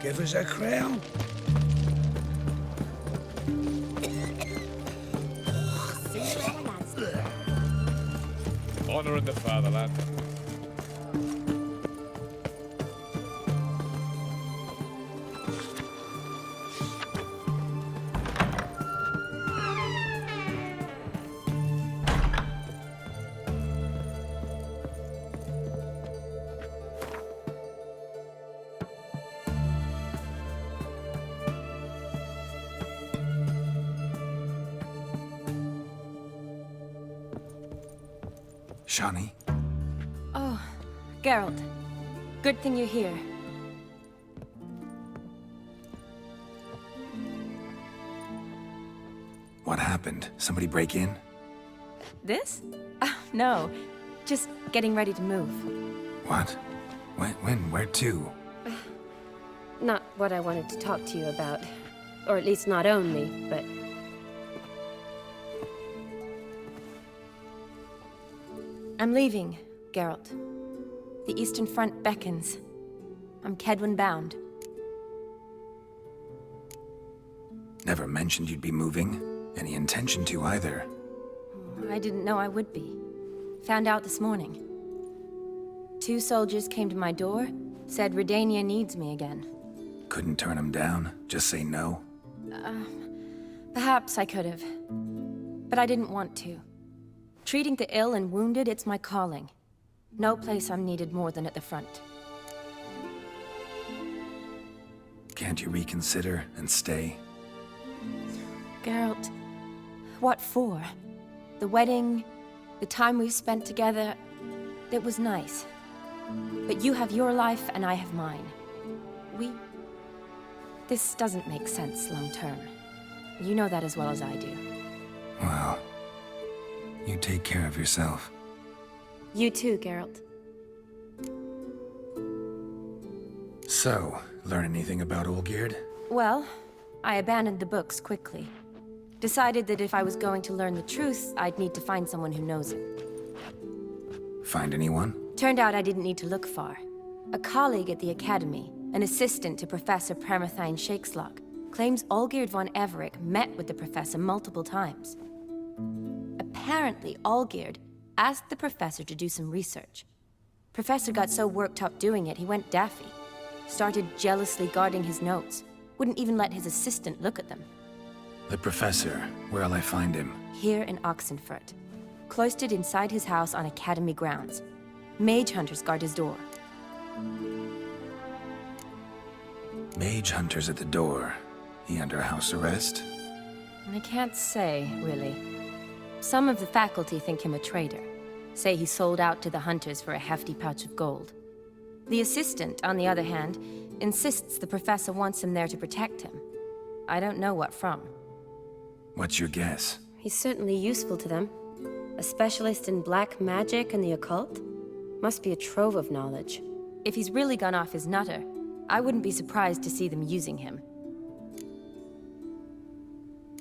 Give us a crown. Honor in the fatherland. Shani? Oh, Geralt. Good thing you're here. What happened? Somebody break in? This? No. Just getting ready to move. What? When? Where to? Not what I wanted to talk to you about. Or at least not only, but... I'm leaving, Geralt. The Eastern Front beckons. I'm Kedwin bound. Never mentioned you'd be moving. Any intention to either. I didn't know I would be. Found out this morning. 2 soldiers came to my door, said Redania needs me again. Couldn't turn him down? Just say no? Perhaps I could have. But I didn't want to. Treating the ill and wounded, it's my calling. No place I'm needed more than at the front. Can't you reconsider and stay? Geralt, what for? The wedding, the time we've spent together, it was nice. But you have your life and I have mine. This doesn't make sense long term. You know that as well as I do. Well, you take care of yourself. You too, Geralt. So, learn anything about Olgierd? Well, I abandoned the books quickly. Decided that if I was going to learn the truth, I'd need to find someone who knows it. Find anyone? Turned out I didn't need to look far. A colleague at the Academy, an assistant to Professor Permathine Shakeslog, claims Olgierd von Everec met with the professor multiple times. Apparently, Olgierd asked the professor to do some research. Professor got so worked up doing it, he went daffy. Started jealously guarding his notes. Wouldn't even let his assistant look at them. The professor, where'll I find him? Here in Oxenfurt. Cloistered inside his house on Academy grounds. Mage hunters guard his door. Mage hunters at the door. He under house arrest? I can't say, really. Some of the faculty think him a traitor. Say he sold out to the hunters for a hefty pouch of gold. The assistant, on the other hand, insists the professor wants him there to protect him. I don't know what from. What's your guess? He's certainly useful to them. A specialist in black magic and the occult? Must be a trove of knowledge. If he's really gone off his nutter, I wouldn't be surprised to see them using him.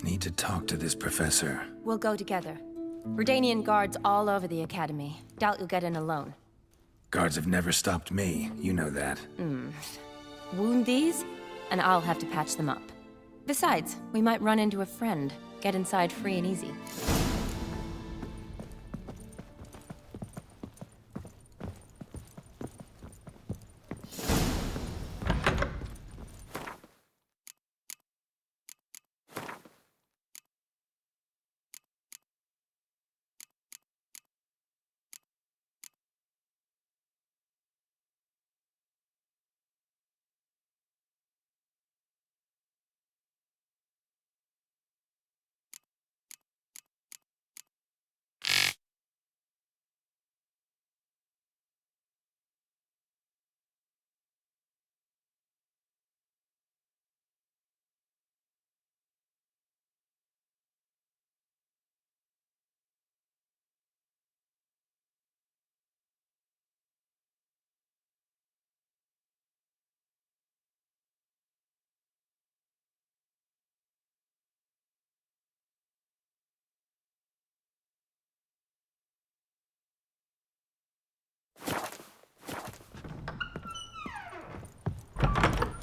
Need to talk to this professor. We'll go together. Redanian guards all over the academy. Doubt you'll get in alone. Guards have never stopped me, you know that. Wound these, and I'll have to patch them up. Besides, we might run into a friend. Get inside free and easy.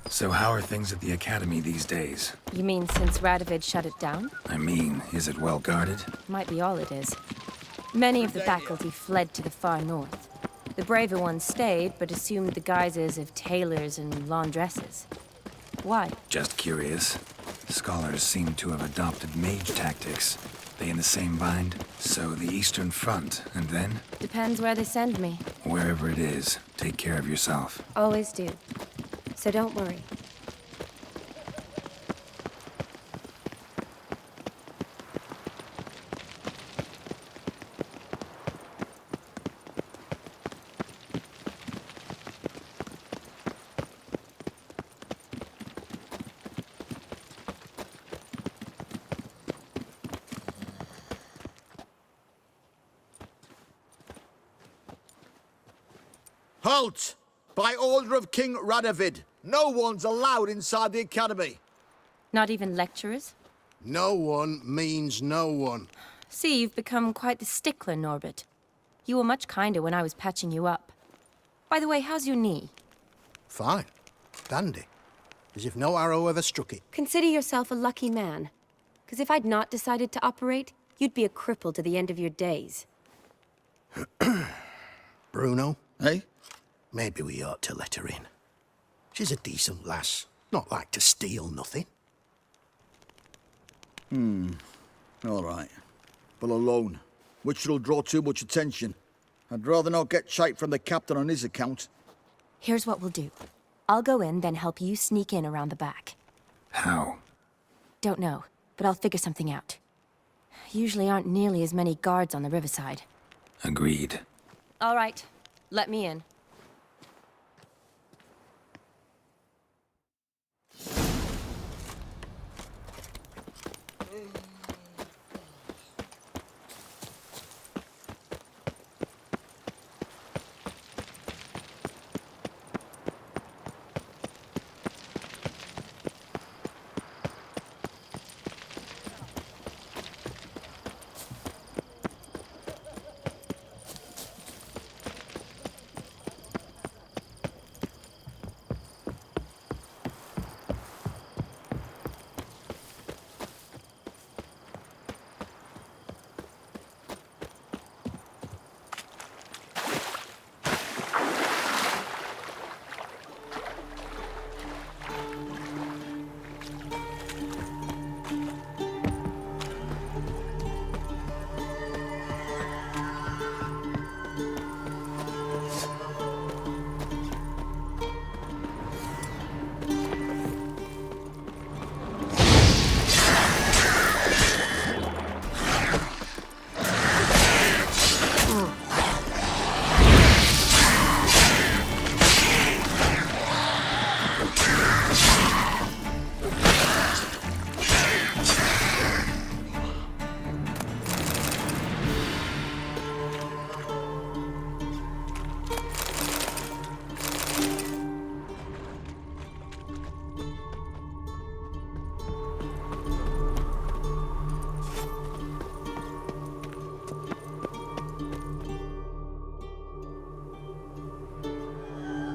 So how are things at the academy these days? You mean since Radovid shut it down? I mean, is it well guarded? Might be all it is. Many of the faculty fled to the far north. The braver ones stayed, but assumed the guises of tailors and laundresses. Why? Just curious. Scholars seem to have adopted mage tactics. They in the same bind? So the Eastern Front, and then? Depends where they send me. Wherever it is, take care of yourself. Always do. So don't worry. Halt! By order of King Radovid, no one's allowed inside the academy. Not even lecturers? No one means no one. See, you've become quite the stickler, Norbert. You were much kinder when I was patching you up. By the way, how's your knee? Fine. Dandy. As if no arrow ever struck it. Consider yourself a lucky man. Because if I'd not decided to operate, you'd be a cripple to the end of your days. Bruno, eh? Maybe we ought to let her in. She's a decent lass. Not like to steal nothing. All right. But alone, which will draw too much attention. I'd rather not get shite from the captain on his account. Here's what we'll do. I'll go in, then help you sneak in around the back. How? Don't know, but I'll figure something out. Usually aren't nearly as many guards on the riverside. Agreed. All right, let me in.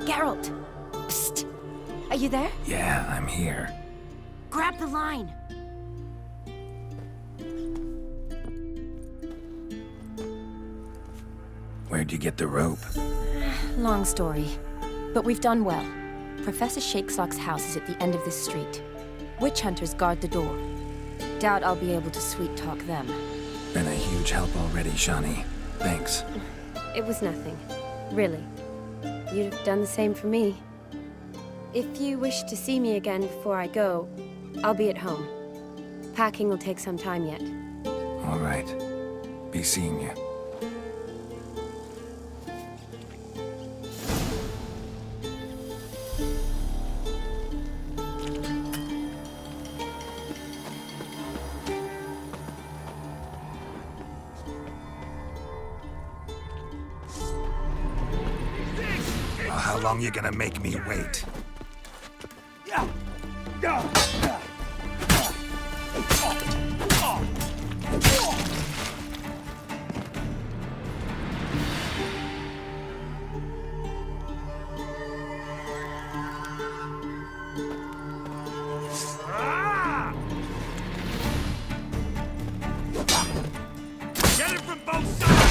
Geralt! Psst! Are you there? Yeah, I'm here. Grab the line! Where'd you get the rope? Long story. But we've done well. Professor Shakesock's house is at the end of this street. Witch hunters guard the door. Doubt I'll be able to sweet-talk them. Been a huge help already, Shani. Thanks. It was nothing. Really. You'd have done the same for me. If you wish to see me again before I go, I'll be at home. Packing will take some time yet. All right. Be seeing you. How long you gonna make me wait? Get it from both sides!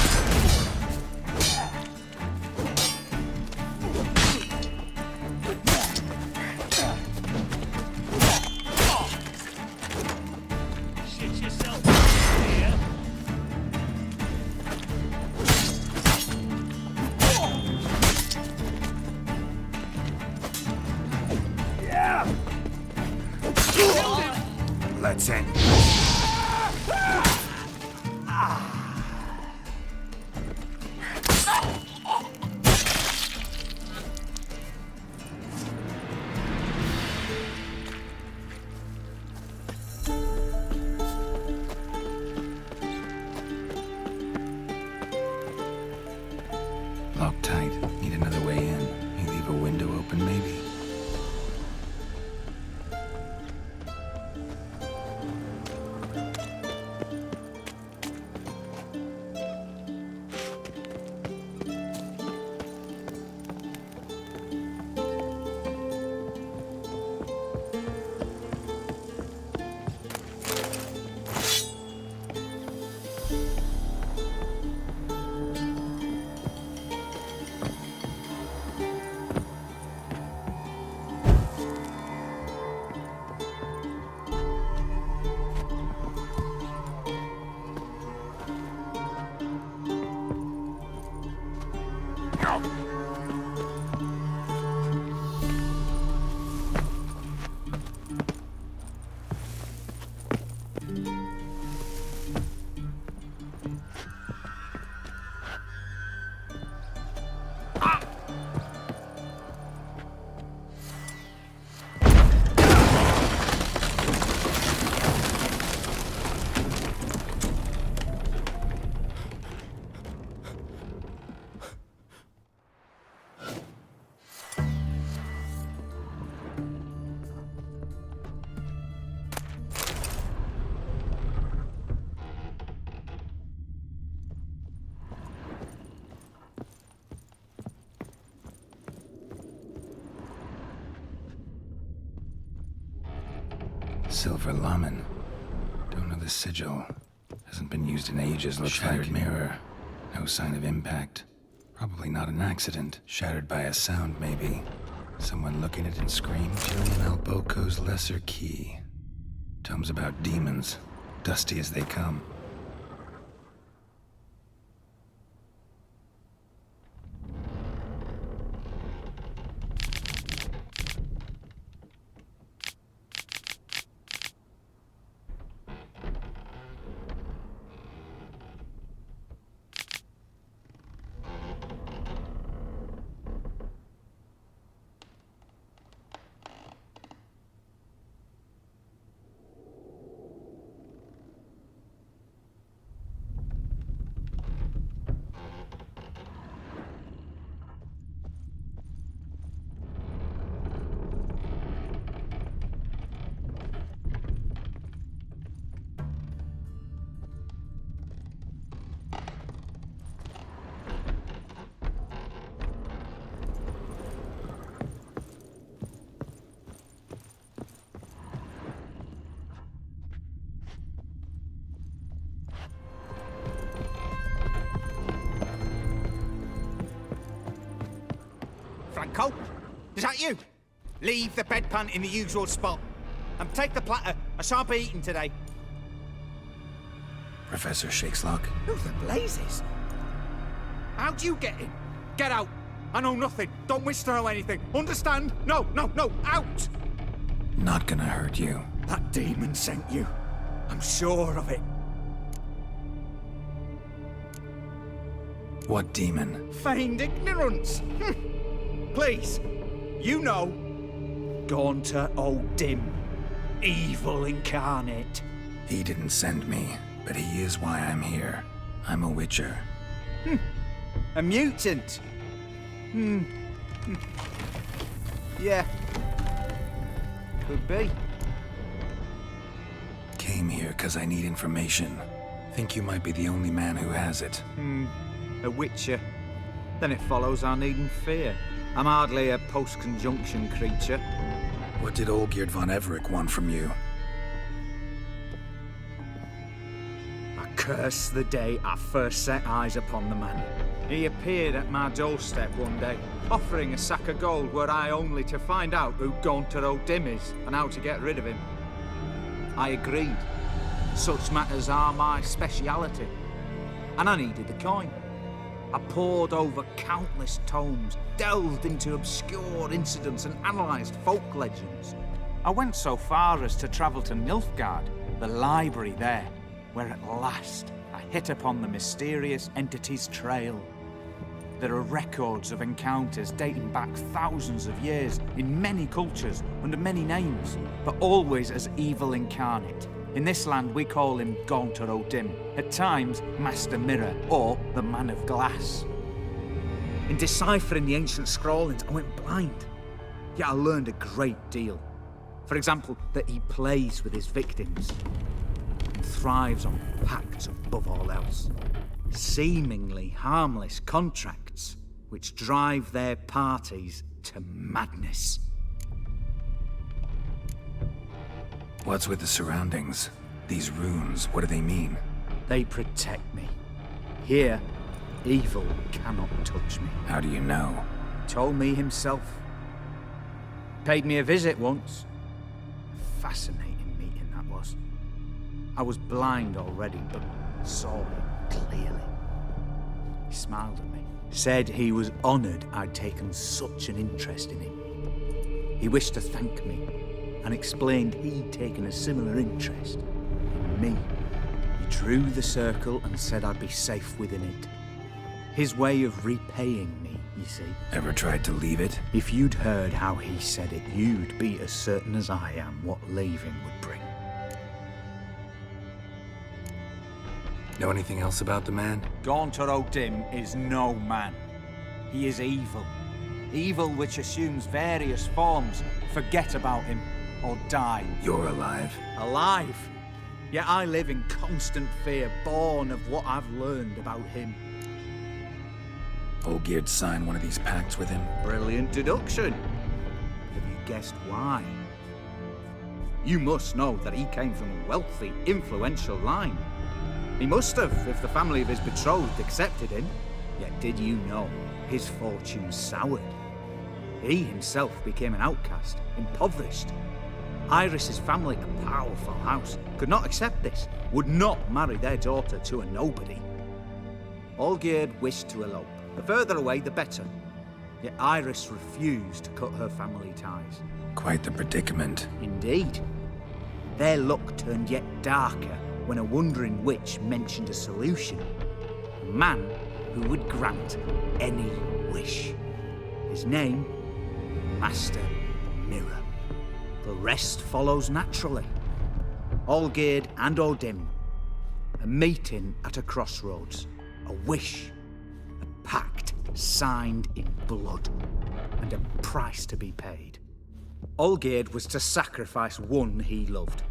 Let's end. Locked tight. Need another way in. You leave a window open, maybe? Silver Laman. Don't know the sigil. Hasn't been used in ages, looks like. Shattered mirror. No sign of impact. Probably not an accident. Shattered by a sound, maybe. Someone looking at it and screamed. Julian Alboco's lesser key. Tomes about demons. Dusty as they come. Cole? Is that you? Leave the bedpan in the usual spot. And take the platter. I shan't be eating today. Professor Shakeslock? Who the blazes? How'd you get in? Get out. I know nothing. Don't wish to know anything. Understand? No, no, no. Out! Not gonna hurt you. That demon sent you. I'm sure of it. What demon? Feigned ignorance. Please. You know. Gaunter O'Dim. Evil incarnate. He didn't send me, but he is why I'm here. I'm a witcher. A mutant. Yeah. Could be. Came here because I need information. Think you might be the only man who has it. A witcher. Then it follows our needn't fear. I'm hardly a post-conjunction creature. What did Olgierd von Everec want from you? I curse the day I first set eyes upon the man. He appeared at my doorstep one day, offering a sack of gold were I only to find out who Gaunter O'Dim is and how to get rid of him. I agreed. Such matters are my speciality. And I needed the coin. I pored over countless tomes, delved into obscure incidents and analysed folk legends. I went so far as to travel to Nilfgaard, the library there, where at last I hit upon the mysterious entity's trail. There are records of encounters dating back thousands of years in many cultures under many names, but always as evil incarnate. In this land we call him Gaunter O'Dim, at times Master Mirror or the Man of Glass. In deciphering the ancient scrawlings I went blind, yet I learned a great deal. For example, that he plays with his victims and thrives on pacts above all else. Seemingly harmless contracts which drive their parties to madness. What's with the surroundings? These runes, what do they mean? They protect me. Here, evil cannot touch me. How do you know? He told me himself. Paid me a visit once. Fascinating meeting that was. I was blind already, but saw him clearly. He smiled at me. Said he was honoured I'd taken such an interest in him. He wished to thank me, and explained he'd taken a similar interest in me. He drew the circle and said I'd be safe within it. His way of repaying me, you see. Ever tried to leave it? If you'd heard how he said it, you'd be as certain as I am what leaving would bring. Know anything else about the man? Gaunter O'Dim is no man. He is evil. Evil which assumes various forms. Forget about him, or die. You're alive. Alive? Yet I live in constant fear, born of what I've learned about him. Olgierd signed one of these pacts with him? Brilliant deduction. Have you guessed why? You must know that he came from a wealthy, influential line. He must have, if the family of his betrothed accepted him. Yet did you know his fortune soured? He himself became an outcast, impoverished. Iris's family, a powerful house, could not accept this, would not marry their daughter to a nobody. Olgierd wished to elope. The further away, the better. Yet Iris refused to cut her family ties. Quite the predicament. Indeed. Their luck turned yet darker when a wandering witch mentioned a solution. A man who would grant any wish. His name, Master Mirror. The rest follows naturally. Olgierd and O'Dim. A meeting at a crossroads. A wish. A pact signed in blood. And a price to be paid. Olgierd was to sacrifice one he loved.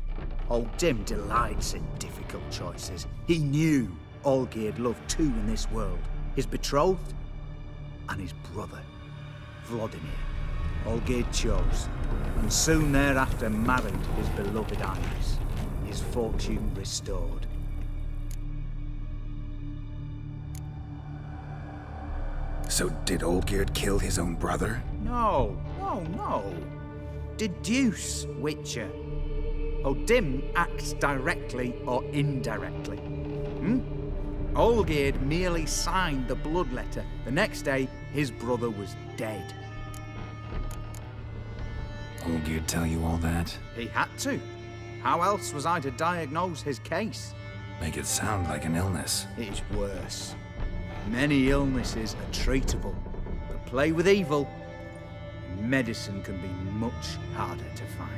O'Dim delights in difficult choices. He knew Olgierd loved two in this world. His betrothed and his brother, Vladimir. Olgierd chose, and soon thereafter married his beloved Iris, his fortune restored. So did Olgierd kill his own brother? No. Deduce, Witcher. Odim acts directly or indirectly. Olgierd merely signed the blood letter. The next day, his brother was dead. Olgierd tell you all that? He had to. How else was I to diagnose his case? Make it sound like an illness. It is worse. Many illnesses are treatable, but play with evil, medicine can be much harder to find.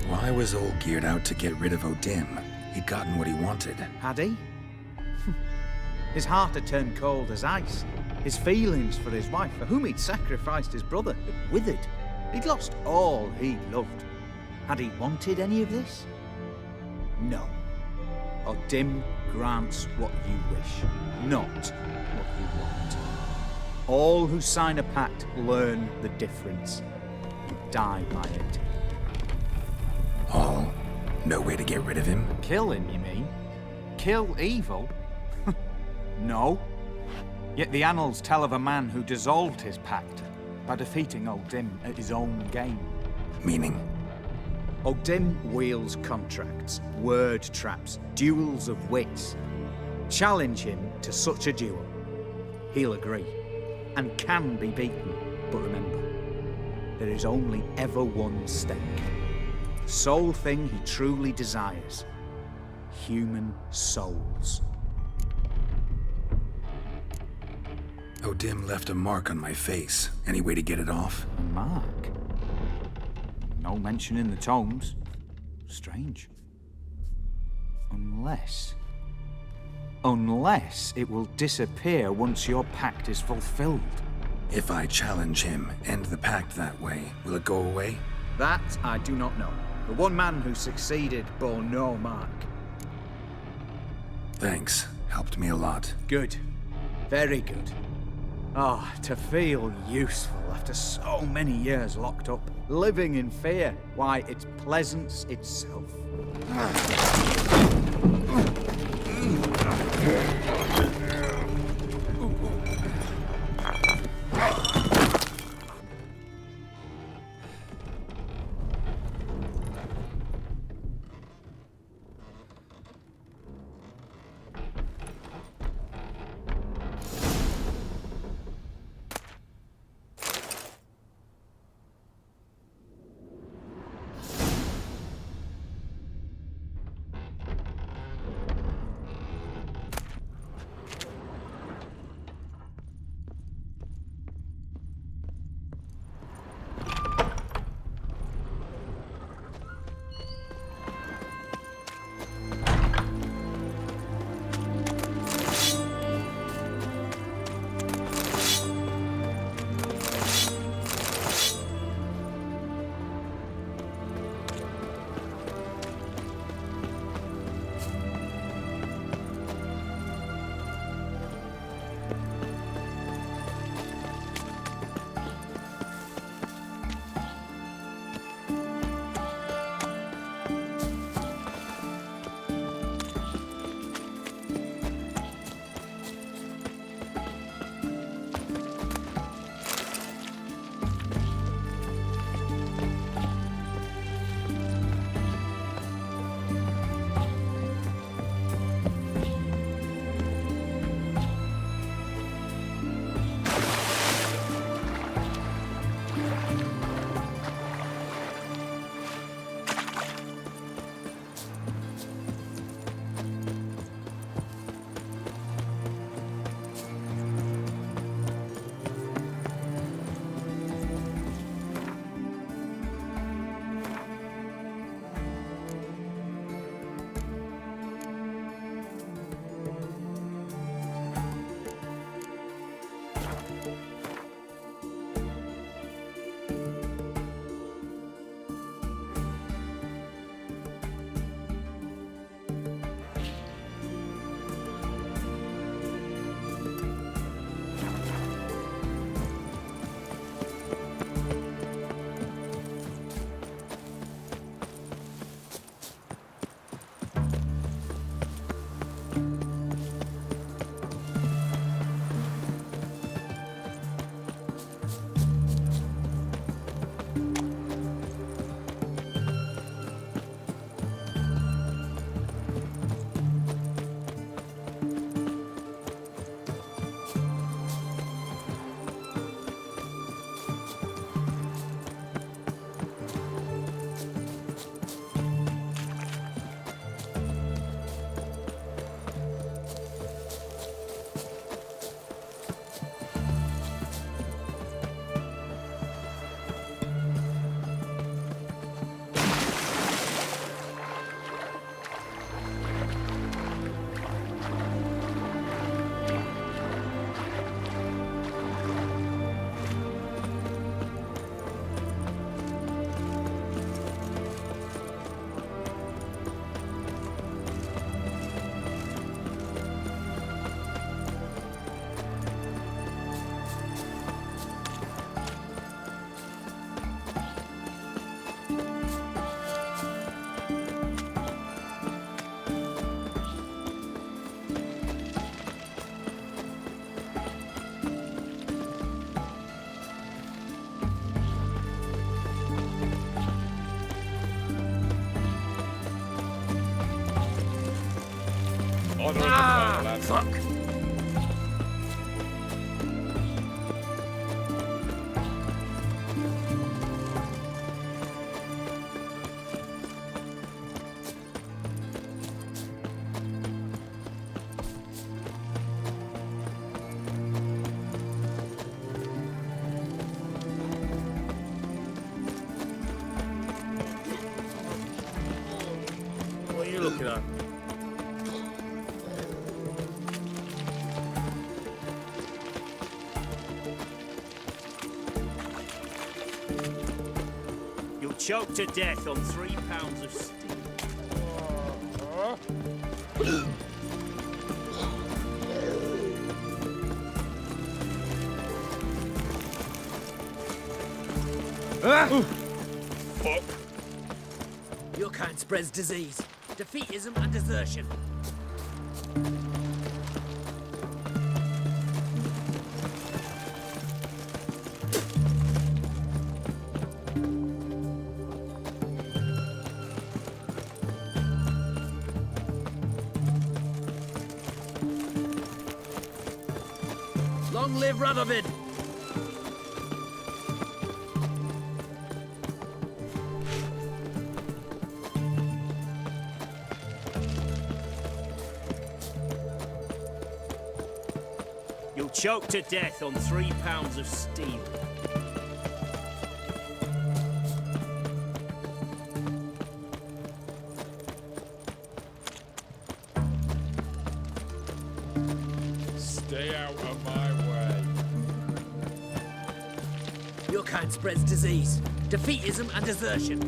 Why was Olgierd out to get rid of Odim? He'd gotten what he wanted. Had he? His heart had turned cold as ice. His feelings for his wife, for whom he'd sacrificed his brother, had withered. He'd lost all he loved. Had he wanted any of this? No. Odim grants what you wish, not what you want. All who sign a pact learn the difference and die by it. All? No way to get rid of him? Kill him, you mean? Kill evil? No. Yet the annals tell of a man who dissolved his pact by defeating Odim at his own game. Meaning? Odim wields contracts, word traps, duels of wits. Challenge him to such a duel. He'll agree, and can be beaten. But remember, there is only ever one stake. The sole thing he truly desires. Human souls. Odim left a mark on my face. Any way to get it off? A mark? No mention in the tomes. Strange. Unless it will disappear once your pact is fulfilled. If I challenge him, end the pact that way, will it go away? That I do not know. The one man who succeeded bore no mark. Thanks. Helped me a lot. Good. Very good. Ah, to feel useful after so many years locked up, living in fear. Why, it's pleasance itself. Honour and the lad. Fuck! What are you looking at? You'll choke to death on 3 pounds of steel. Fuck. Your kind spreads disease, defeatism, and desertion. Long live Radovid! You'll choke to death on 3 pounds of steel. Stay out of my way. Your kind spreads disease, defeatism, and desertion.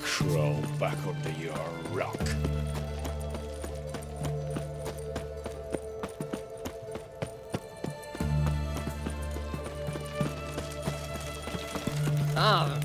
Crawl back under your rock. Ah.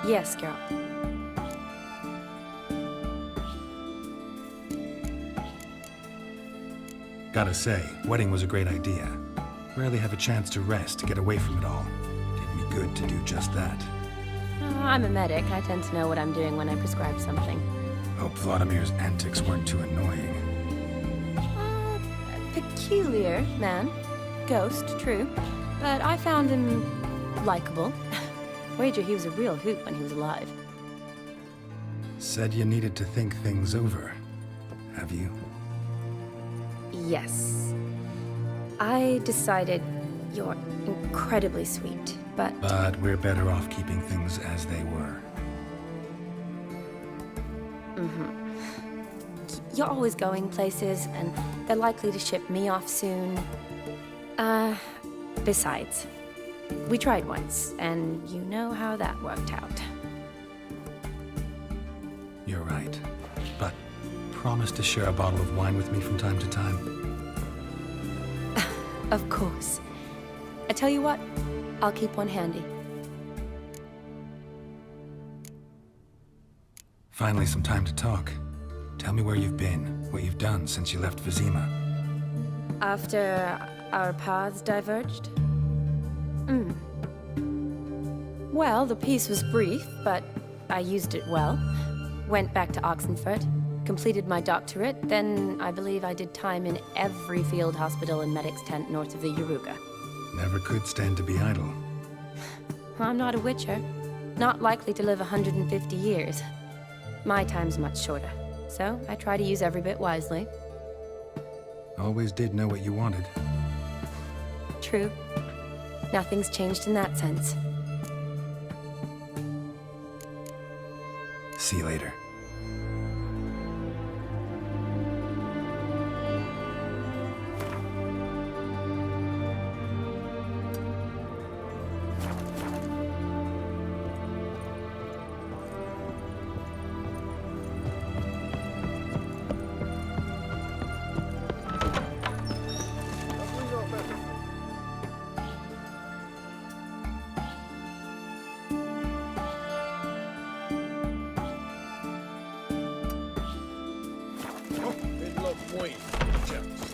Yes, Geralt. Gotta say, wedding was a great idea. Rarely have a chance to rest, to get away from it all. Did me good to do just that. I'm a medic. I tend to know what I'm doing when I prescribe something. Hope Vladimir's antics weren't too annoying. Peculiar man. Ghost, true. But I found him likable. Wager he was a real hoot when he was alive. Said you needed to think things over. Have you? Yes. I decided you're incredibly sweet, but... But we're better off keeping things as they were. Mm-hmm. You're always going places, and they're likely to ship me off soon. Besides, we tried once, and you know how that worked out. You're right. But promise to share a bottle of wine with me from time to time. Of course. I tell you what, I'll keep one handy. Finally, some time to talk. Tell me where you've been, what you've done since you left Vizima. After our paths diverged? Well, the peace was brief, but I used it well. Went back to Oxenfurt, completed my doctorate, then I believe I did time in every field hospital and medic's tent north of the Yaruga. Never could stand to be idle. I'm not a witcher. Not likely to live 150 years. My time's much shorter, so I try to use every bit wisely. Always did know what you wanted. True. Nothing's changed in that sense. See you later.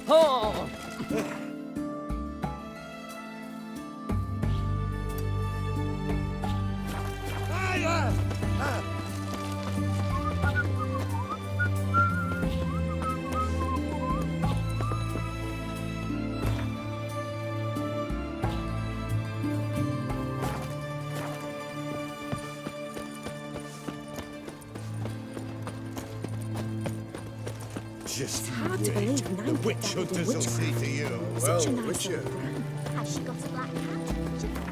Oh! Just hard to believe the Nine witch did that with the hunters will witchcraft. see to you. Such a Well, nice Witcher. little brand. Has she got a black cat?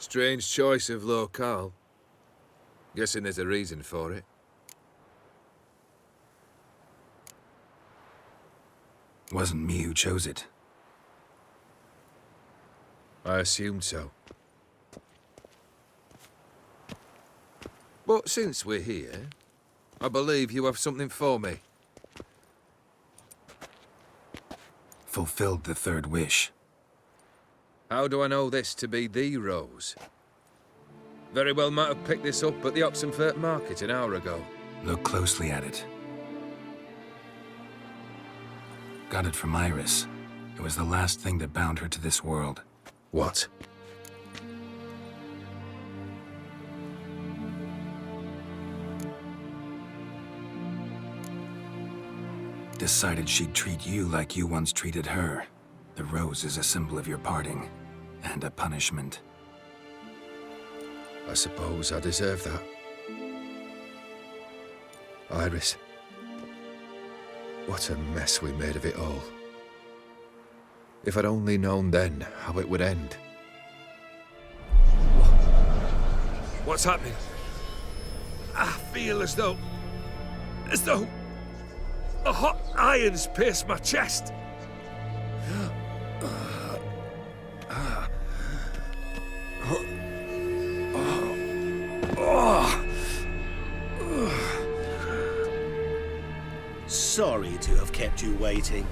Strange choice of locale. Guessing there's a reason for it. Wasn't me who chose it. I assumed so. But since we're here, I believe you have something for me. Fulfilled the third wish. How do I know this to be the rose? Very well might have picked this up at the Oxenfurt market an hour ago. Look closely at it. Got it from Iris. It was the last thing that bound her to this world. What? Decided she'd treat you like you once treated her. The rose is a symbol of your parting, and a punishment. I suppose I deserve that. Iris. What a mess we made of it all. If I'd only known then how it would end. What's happening? I feel as though a hot iron's pierced my chest. Sorry to have kept you waiting.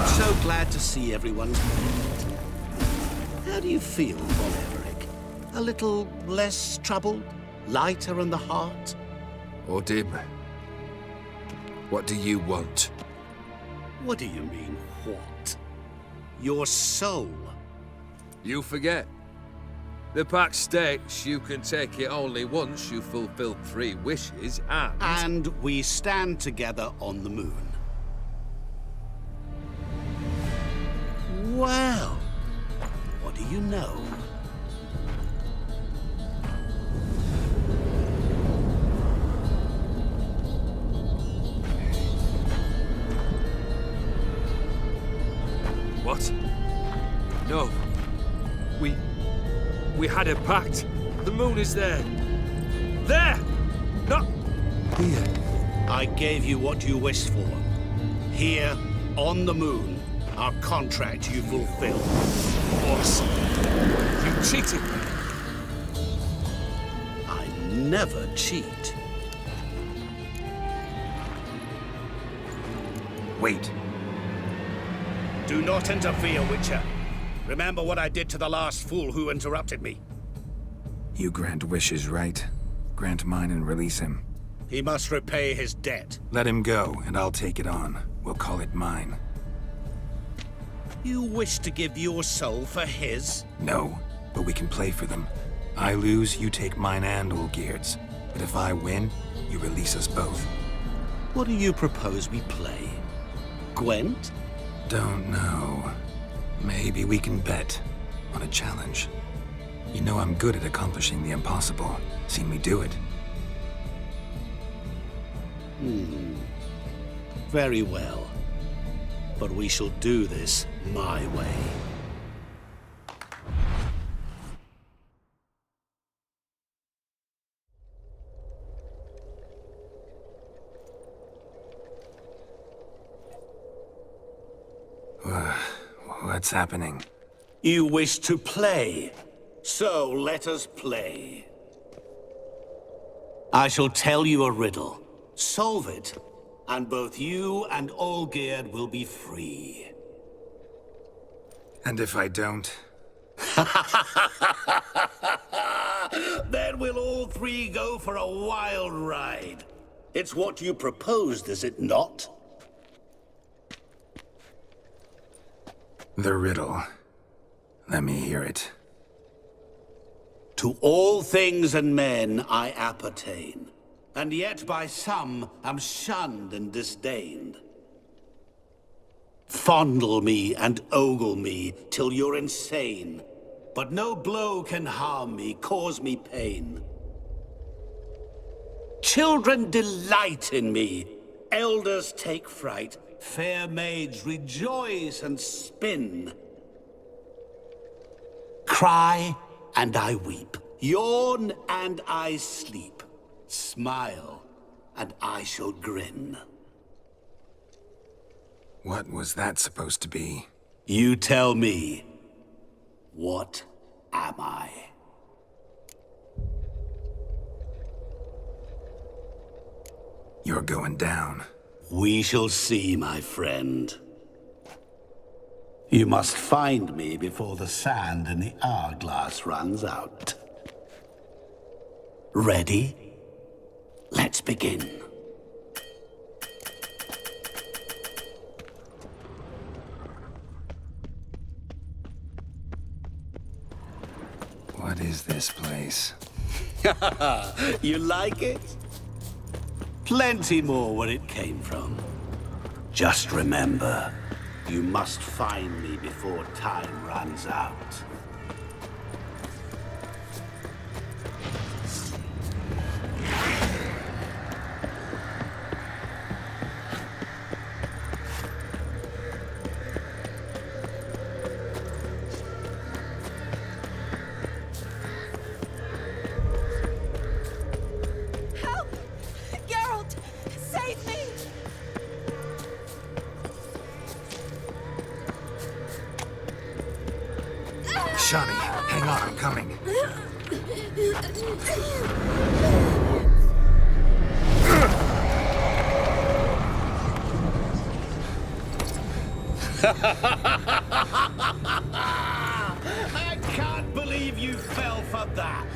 So glad to see everyone's made. How do you feel, Von Everett? A little less troubled? Lighter in the heart? Or dim? What do you want? What do you mean, what? Your soul. You forget. The pact states you can take it only once you fulfill 3 wishes, and we stand together on the moon. Well, what do you know? What? No. We had a pact. The moon is there. There! Not here. I gave you what you wished for. Here, on the moon, our contract you fulfilled. Boss, you cheated me. I never cheat. Wait. Do not interfere, Witcher. Remember what I did to the last fool who interrupted me. You grant wishes, right? Grant mine and release him. He must repay his debt. Let him go, and I'll take it on. We'll call it mine. You wish to give your soul for his? No, but we can play for them. I lose, you take mine and Olgierd's. But if I win, you release us both. What do you propose we play? Gwent? Don't know. Maybe we can bet on a challenge. You know I'm good at accomplishing the impossible. Seen me do it. Very well. But we shall do this my way. What's happening? You wish to play, so let us play. I shall tell you a riddle. Solve it, and both you and Olgierd will be free. And if I don't? Then we'll all 3 go for a wild ride. It's what you proposed, is it not? The riddle. Let me hear it. To all things and men I appertain, and yet by some am shunned and disdained. Fondle me and ogle me till you're insane, but no blow can harm me, cause me pain. Children delight in me, elders take fright, fair maids rejoice and spin. Cry and I weep, yawn and I sleep, smile and I shall grin. What was that supposed to be? You tell me, what am I? You're going down. We shall see, my friend. You must find me before the sand in the hourglass runs out. Ready? Let's begin. What is this place? You like it? Plenty more where it came from. Just remember, you must find me before time runs out. Help! Geralt! Save me! Shani, hang on, I'm coming. I can't believe you fell for that.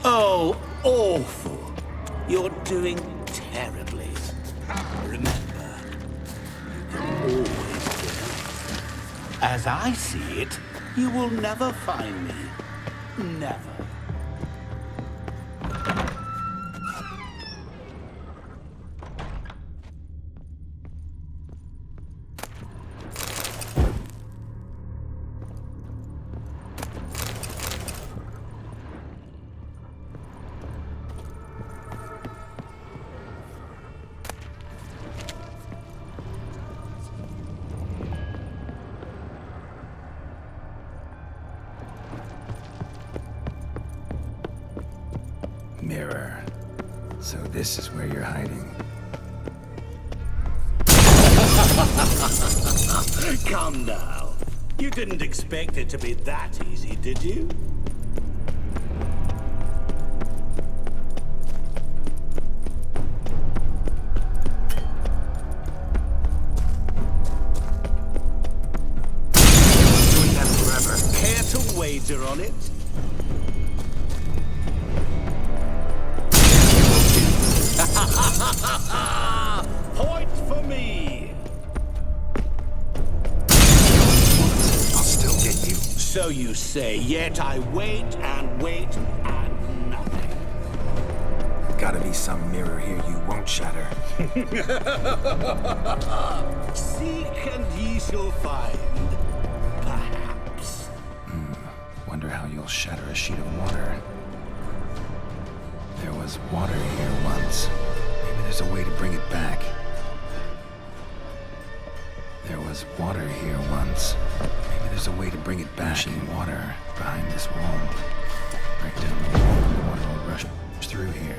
Oh, awful. You're doing terribly. Remember, you can always get up. As I see it, you will never find me. Never. Mirror. So this is where you're hiding. Come now. You didn't expect it to be that easy, did you? Doing that forever. Care to wager on it? Point for me! I'll still get you. So you say, yet I wait and wait and nothing. Gotta be some mirror here you won't shatter. Seek and ye shall find. Perhaps. Wonder how you'll shatter a sheet of water. There was water here once. Maybe there's a way to bring it back. There was water here once. Maybe there's a way to bring it back. In water behind this wall. Break down the wall and the water will rush through here.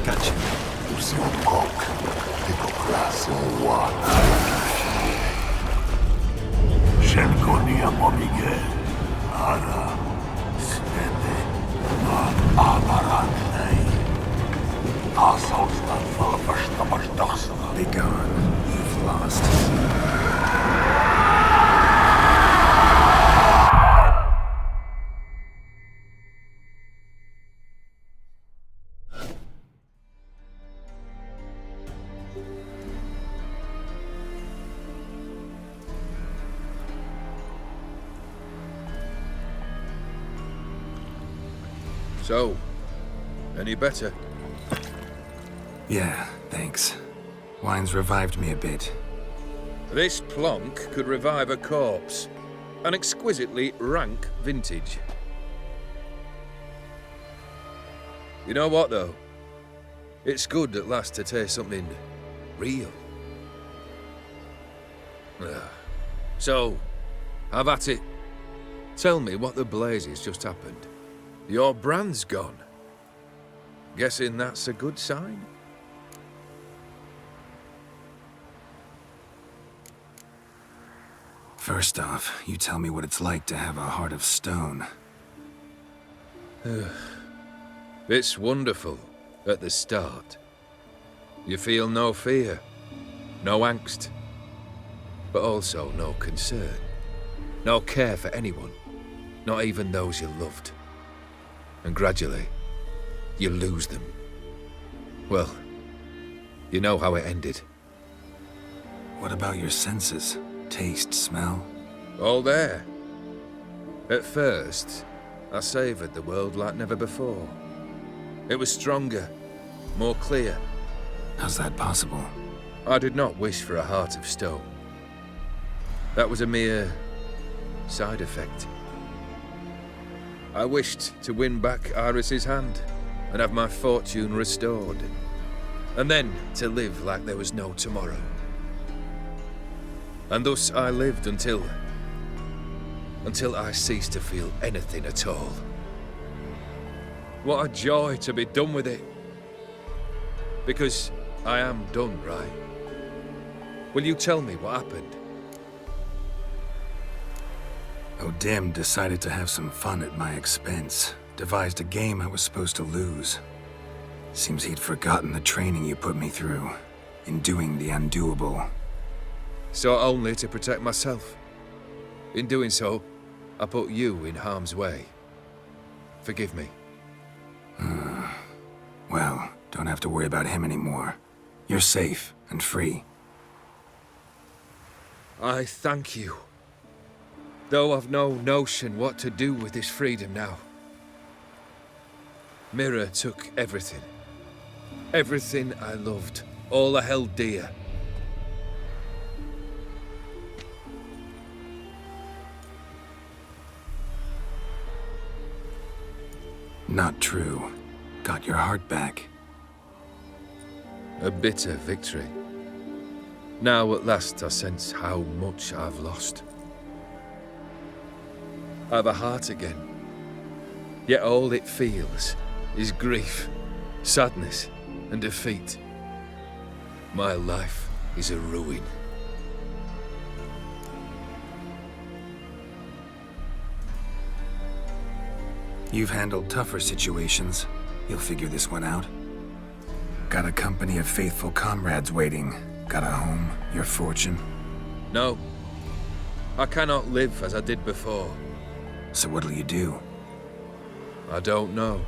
Gotcha. Be gone. You've lost. So, any better? Yeah, thanks. Wine's revived me a bit. This plonk could revive a corpse. An exquisitely rank vintage. You know what, though? It's good at last to taste something real. So, have at it. Tell me what the blazes just happened. Your brand's gone. Guessing that's a good sign? First off, you tell me what it's like to have a heart of stone. It's wonderful at the start. You feel no fear, no angst, but also no concern, no care for anyone, not even those you loved. And gradually, you lose them. Well, you know how it ended. What about your senses? Taste, smell? All there. At first, I savoured the world like never before. It was stronger, more clear. How's that possible? I did not wish for a heart of stone. That was a mere side effect. I wished to win back Iris's hand and have my fortune restored. And then to live like there was no tomorrow. And thus I lived until I ceased to feel anything at all. What a joy to be done with it. Because I am done, right? Will you tell me what happened? O'Dim decided to have some fun at my expense. Devised a game I was supposed to lose. Seems he'd forgotten the training you put me through. In doing the undoable. So only to protect myself. In doing so, I put you in harm's way. Forgive me. Well, don't have to worry about him anymore. You're safe and free. I thank you. Though I've no notion what to do with this freedom now. Mira took everything. Everything I loved. All I held dear. Not true. Got your heart back. A bitter victory. Now at last I sense how much I've lost. I've a heart again. Yet all it feels is grief, sadness, and defeat. My life is a ruin. You've handled tougher situations. You'll figure this one out. Got a company of faithful comrades waiting. Got a home, your fortune. No. I cannot live as I did before. So what'll you do? I don't know.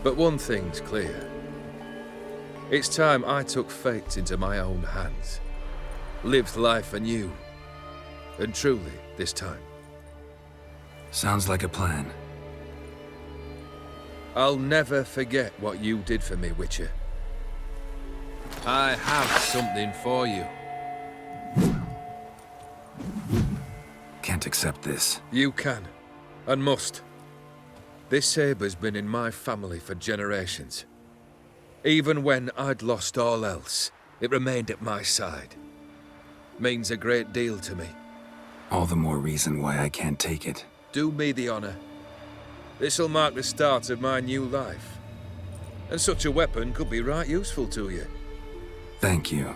But one thing's clear. It's time I took fate into my own hands. Lived life anew. And truly, this time. Sounds like a plan. I'll never forget what you did for me, Witcher. I have something for you. Can't accept this. You can, and must. This sabre's been in my family for generations. Even when I'd lost all else, it remained at my side. Means a great deal to me. All the more reason why I can't take it. Do me the honor. This'll mark the start of my new life. And such a weapon could be right useful to you. Thank you.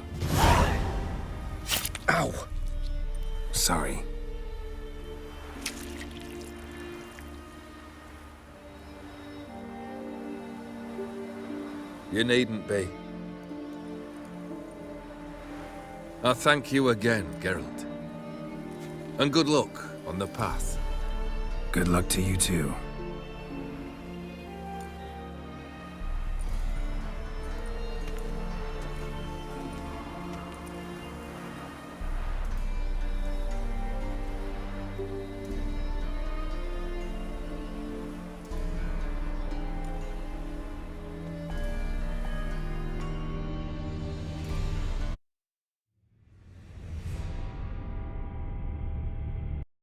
Ow! Sorry. You needn't be. I thank you again, Geralt. And good luck on the path. Good luck to you too.